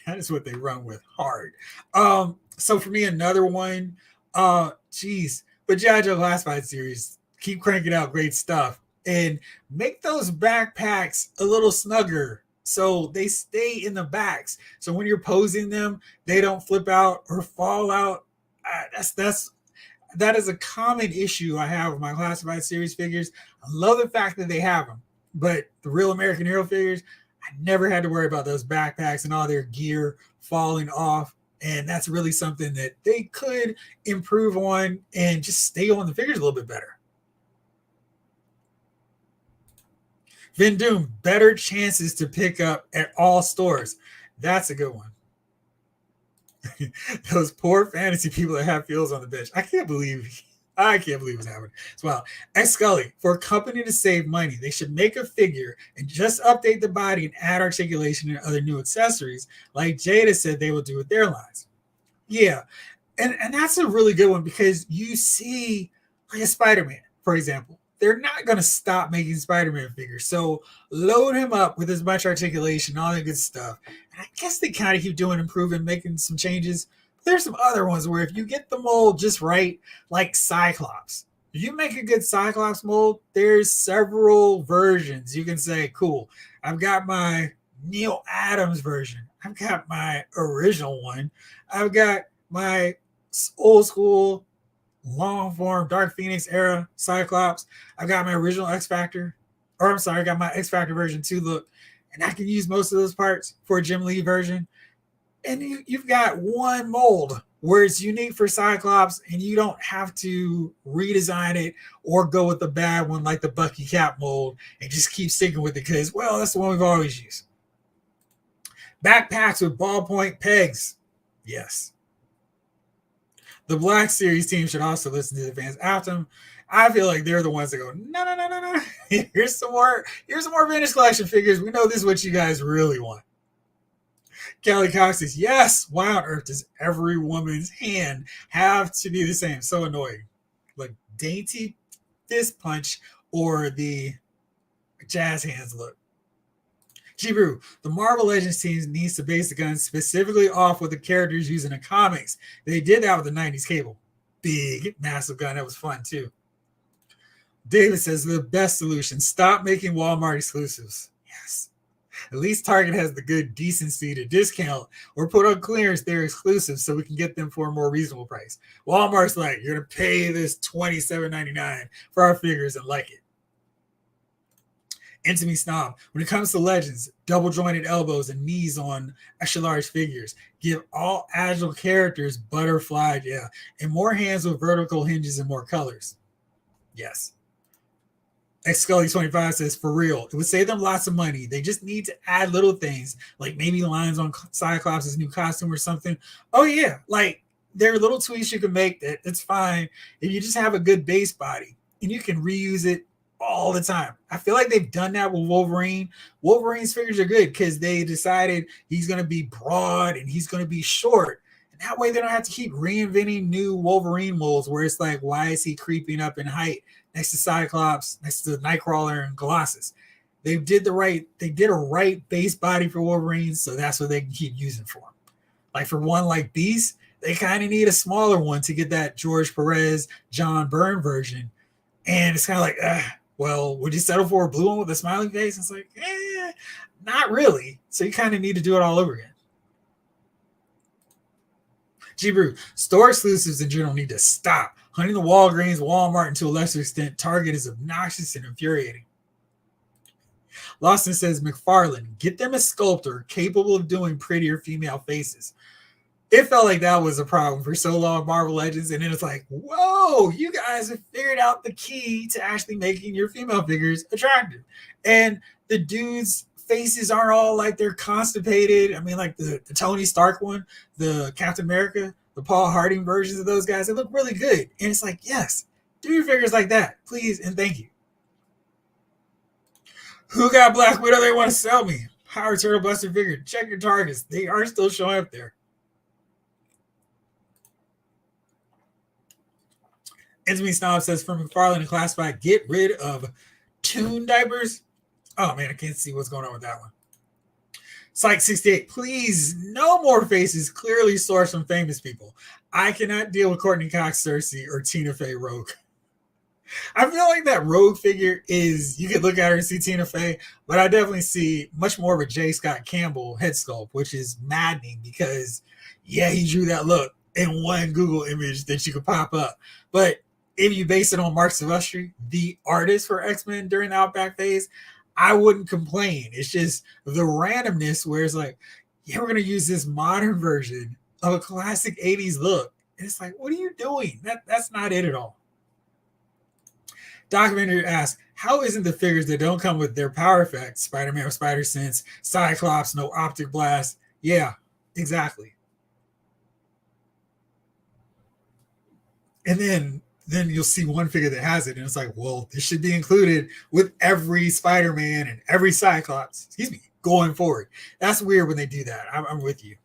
Speaker 1: That is what they run with hard. So for me, another one, but G.I. Joe Classified series, keep cranking out great stuff and make those backpacks a little snugger so they stay in the backs. So when you're posing them, they don't flip out or fall out. That is a common issue I have with my Classified series figures. I love the fact that they have them, but the real American Hero figures, I never had to worry about those backpacks and all their gear falling off. And that's really something that they could improve on and just stay on the figures a little bit better. Vin Doom, better chances to pick up at all stores. That's a good one. Those poor fantasy people that have Fields on the bench. I can't believe what's happening as well. X Scully, for a company to save money, they should make a figure and just update the body and add articulation and other new accessories, like Jada said they will do with their lines. Yeah, and that's a really good one, because you see, like a Spider-Man, for example, they're not going to stop making Spider-Man figures, so load him up with as much articulation, all that good stuff. And I guess they kind of keep doing, improving, making some changes. There's some other ones where if you get the mold just right, like Cyclops, if you make a good Cyclops mold, there's several versions. You can say, cool, I've got my Neil Adams version. I've got my original one. I've got my old school, long form, Dark Phoenix era Cyclops. I've got my original X-Factor. I got my X-Factor version 2 look. And I can use most of those parts for a Jim Lee version. And you've got one mold where it's unique for Cyclops, and you don't have to redesign it or go with the bad one like the Bucky Cap mold and just keep sticking with it because, well, that's the one we've always used. Backpacks with ballpoint pegs. Yes. The Black Series team should also listen to the fans. After I feel like they're the ones that go, no. Here's some more vintage collection figures. We know this is what you guys really want. Kelly Cox says, yes, why on earth does every woman's hand have to be the same? So annoying. Like dainty fist punch or the jazz hands look. G-Brew, the Marvel Legends team needs to base the gun specifically off what the characters use in the comics. They did that with the 90s Cable. Big, massive gun. That was fun, too. David says, the best solution, stop making Walmart exclusives. Yes. At least Target has the good decency to discount or put on clearance their exclusives so we can get them for a more reasonable price. Walmart's like, you're going to pay this $27.99 for our figures and like it. Intimate snob. When it comes to legends, double jointed elbows and knees on extra large figures. Give all agile characters butterfly, yeah, and more hands with vertical hinges and more colors. Yes. X Scully 25 says, for real, it would save them lots of money. They just need to add little things, like maybe lines on Cyclops' new costume or something. Oh, yeah. Like, there are little tweaks you can make that it's fine if you just have a good base body and you can reuse it all the time. I feel like they've done that with Wolverine. Wolverine's figures are good because they decided he's going to be broad and he's going to be short. And that way they don't have to keep reinventing new Wolverine molds where it's like, why is he creeping up in height next to Cyclops, next to Nightcrawler and Colossus? They did a right base body for Wolverine, so that's what they can keep using for him. Like for one like Beast, they kind of need a smaller one to get that George Perez, John Byrne version. And it's kind of like, well, would you settle for a blue one with a smiling face? It's like, not really. So you kind of need to do it all over again. G-Brew, store exclusives in general need to stop. Hunting the Walgreens, Walmart, and to a lesser extent, Target is obnoxious and infuriating. Lawson says, McFarlane, get them a sculptor capable of doing prettier female faces. It felt like that was a problem for so long, Marvel Legends, and then it's like, whoa, you guys have figured out the key to actually making your female figures attractive. And the dudes' faces aren't all like they're constipated. I mean, like the Tony Stark one, the Captain America, the Paul Harding versions of those guys, they look really good. And it's like, yes, do your figures like that, please, and thank you. Who got Black Widow they want to sell me? Howard Turtle Buster figure. Check your targets. They are still showing up there. Anthony Snob says, from McFarlane and Classified, get rid of Toon diapers. Oh, man, I can't see what's going on with that one. Psych68, please, no more faces clearly sourced from famous people. I cannot deal with Courtney Cox, Cersei, or Tina Fey Rogue. I feel like that Rogue figure is, you could look at her and see Tina Fey, but I definitely see much more of a J. Scott Campbell head sculpt, which is maddening because, yeah, he drew that look in one Google image that you could pop up. But if you base it on Mark Silvestri, the artist for X-Men during the Outback phase, I wouldn't complain. It's just the randomness where it's like, yeah, we're going to use this modern version of a classic 80s look. And it's like, what are you doing? That's not it at all. Documentary asks, how isn't the figures that don't come with their power effects, Spider-Man with Spider Sense, Cyclops, no optic blast? Yeah, exactly. And then you'll see one figure that has it, and it's like, well, this should be included with every Spider-Man and every Cyclops, going forward. That's weird when they do that. I'm with you.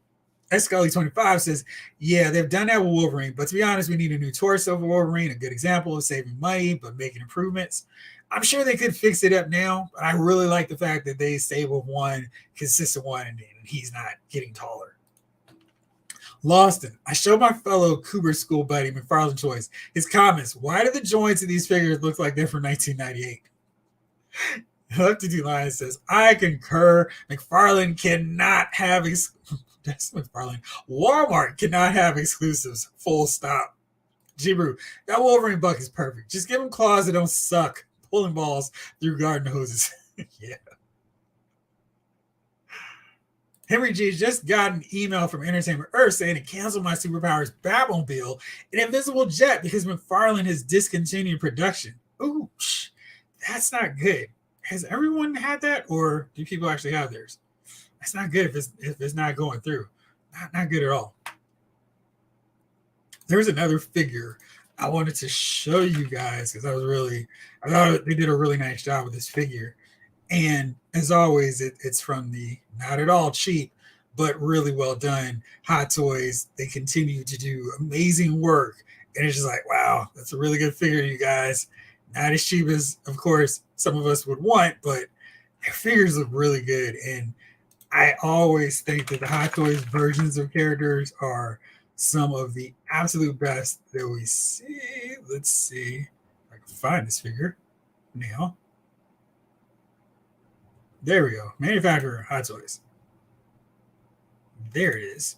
Speaker 1: Scully 25 says, yeah, they've done that with Wolverine, but to be honest, we need a new torso for Wolverine, a good example of saving money, but making improvements. I'm sure they could fix it up now, but I really like the fact that they stay with one consistent one, and he's not getting taller. Lawston, I showed my fellow Cooper school buddy, McFarlane Choice, his comments. Why do the joints of these figures look like they're from 1998? Left to do line says, I concur. McFarlane cannot have that's McFarlane. Walmart cannot have exclusives. Full stop. G-Brew, that Wolverine buck is perfect. Just give him claws that don't suck. Pulling balls through garden hoses. Yeah. Henry G just got an email from Entertainment Earth saying to cancel my Superpowers Batmobile and Invisible Jet because McFarlane has discontinued production. Ooh, that's not good. Has everyone had that, or do people actually have theirs? That's not good if it's not going through. Not good at all. There's another figure I wanted to show you guys because I thought they did a really nice job with this figure. And as always, it's from the not at all cheap, but really well done Hot Toys. They continue to do amazing work. And it's just like, wow, that's a really good figure, you guys. Not as cheap as, of course, some of us would want, but their figures look really good. And I always think that the Hot Toys versions of characters are some of the absolute best that we see. Let's see if I can find this figure now. There we go. Manufacturer, Hot Toys. There it is.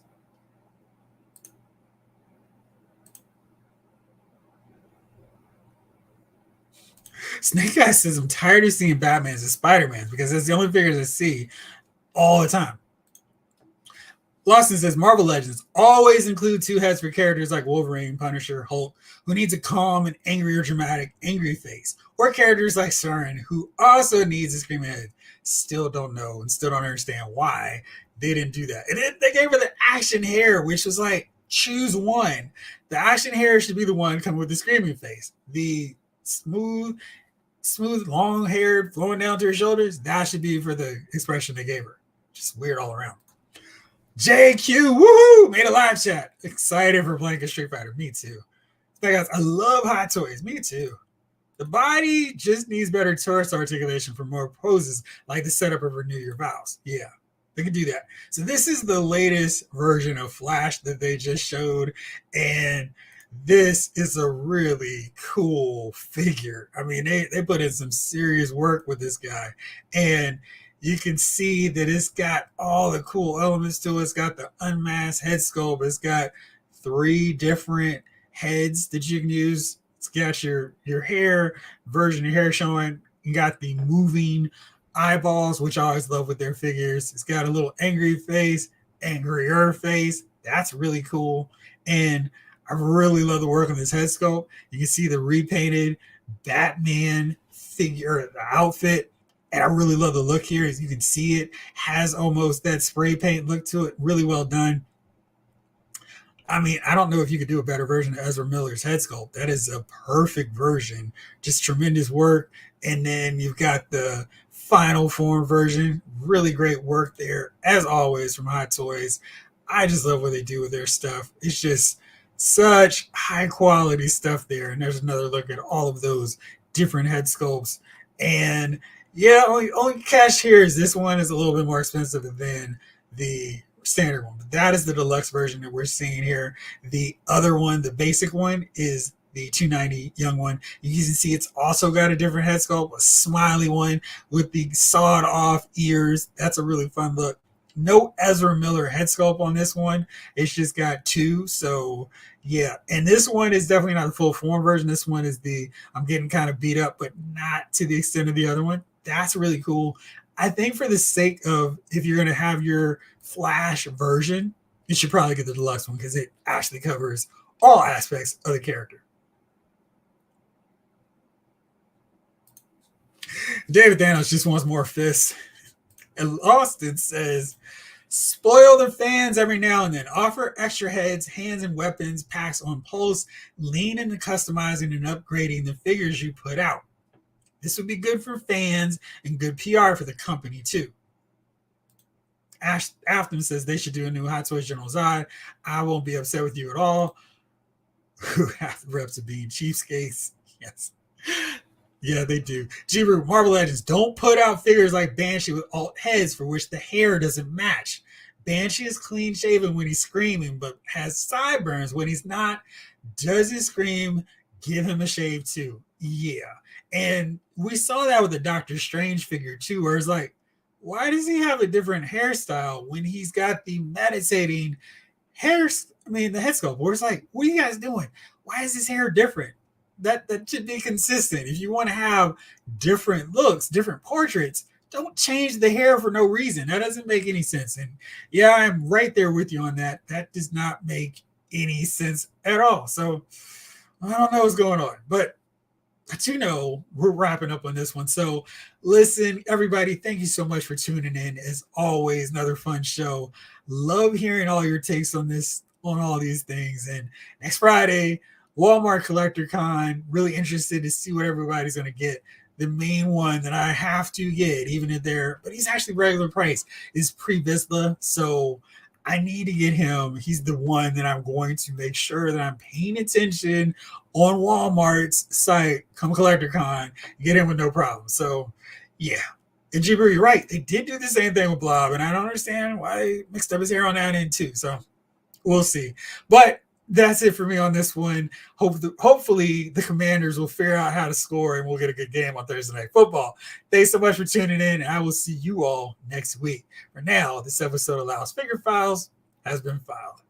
Speaker 1: Snake Eyes says, I'm tired of seeing Batmans and Spider-Mans because that's the only figures I see all the time. Lawson says Marvel Legends always include two heads for characters like Wolverine, Punisher, Hulk, who needs a calm and angry or dramatic angry face, or characters like Sauron, who also needs a screaming head. Still don't know and still don't understand why they didn't do that. And then they gave her the action hair, which was like, choose one. The action hair should be the one coming with the screaming face. The smooth, long hair flowing down to her shoulders, that should be for the expression they gave her. Just weird all around. JQ, woohoo! Made a live chat. Excited for playing a Street Fighter. Me too. I love Hot Toys. Me too. The body just needs better torso articulation for more poses, like the setup of Renew Your Vows. Yeah, they can do that. So this is the latest version of Flash that they just showed, and this is a really cool figure. I mean, they put in some serious work with this guy, and you can see that it's got all the cool elements to it. It's got the unmasked head sculpt. It's got 3 different heads that you can use. It's got your hair version of hair showing. You got the moving eyeballs, which I always love with their figures. It's got a little angry face, angrier face. That's really cool. And I really love the work on this head sculpt. You can see the repainted Batman figure, the outfit. And I really love the look here. As you can see, it has almost that spray paint look to it. Really well done. I mean, I don't know if you could do a better version of Ezra Miller's head sculpt. That is a perfect version. Just tremendous work. And then you've got the final form version. Really great work there, as always, from Hot Toys. I just love what they do with their stuff. It's just such high quality stuff there. And there's another look at all of those different head sculpts. And yeah, only catch here is this one is a little bit more expensive than the standard one. But that is the deluxe version that we're seeing here. The other one, the basic one, is the 290 young one. You can see it's also got a different head sculpt, a smiley one with the sawed off ears. That's a really fun look. No Ezra Miller head sculpt on this one. It's just got 2. So yeah, and this one is definitely not the full form version. This one is the I'm getting kind of beat up, but not to the extent of the other one. That's really cool. I think for the sake of, if you're going to have your Flash version, you should probably get the deluxe one because it actually covers all aspects of the character. David Thanos just wants more fists. And Austin says, spoil the fans every now and then. Offer extra heads, hands, and weapons packs on Pulse. Lean into customizing and upgrading the figures you put out. This would be good for fans and good PR for the company, too. Ash Afton says they should do a new Hot Toys General Zod. I won't be upset with you at all. Who have the reps of being cheapskates? Yes. Yeah, they do. G-Root, Marvel Legends, don't put out figures like Banshee with alt heads for which the hair doesn't match. Banshee is clean shaven when he's screaming, but has sideburns when he's not. Does he scream? Give him a shave too. Yeah. And we saw that with the Doctor Strange figure too, where it's like, why does he have a different hairstyle when he's got the meditating hair? I mean, the head sculpt, where it's like, what are you guys doing? Why is his hair different? That should be consistent. If you want to have different looks, different portraits, don't change the hair for no reason. That doesn't make any sense. And yeah, I'm right there with you on that. That does not make any sense at all. So I don't know what's going on, but you know, we're wrapping up on this one. So listen, everybody, thank you so much for tuning in. As always, another fun show. Love hearing all your takes on this, on all these things. And next Friday, Walmart Collector Con. Really interested to see what everybody's going to get. The main one that I have to get, even if they're, but he's actually regular price, is Pre-Vizsla. So I need to get him. He's the one that I'm going to make sure that I'm paying attention on Walmart's site come Collector Con. Get him with no problem. So yeah. And Jibber, you're right. They did do the same thing with Blob, and I don't understand why they mixed up his hair on that end too. So we'll see. But that's it for me on this one. Hopefully the Commanders will figure out how to score and we'll get a good game on Thursday Night Football. Thanks so much for tuning in. I will see you all next week. For now, this episode of Loud's Figure Files has been filed.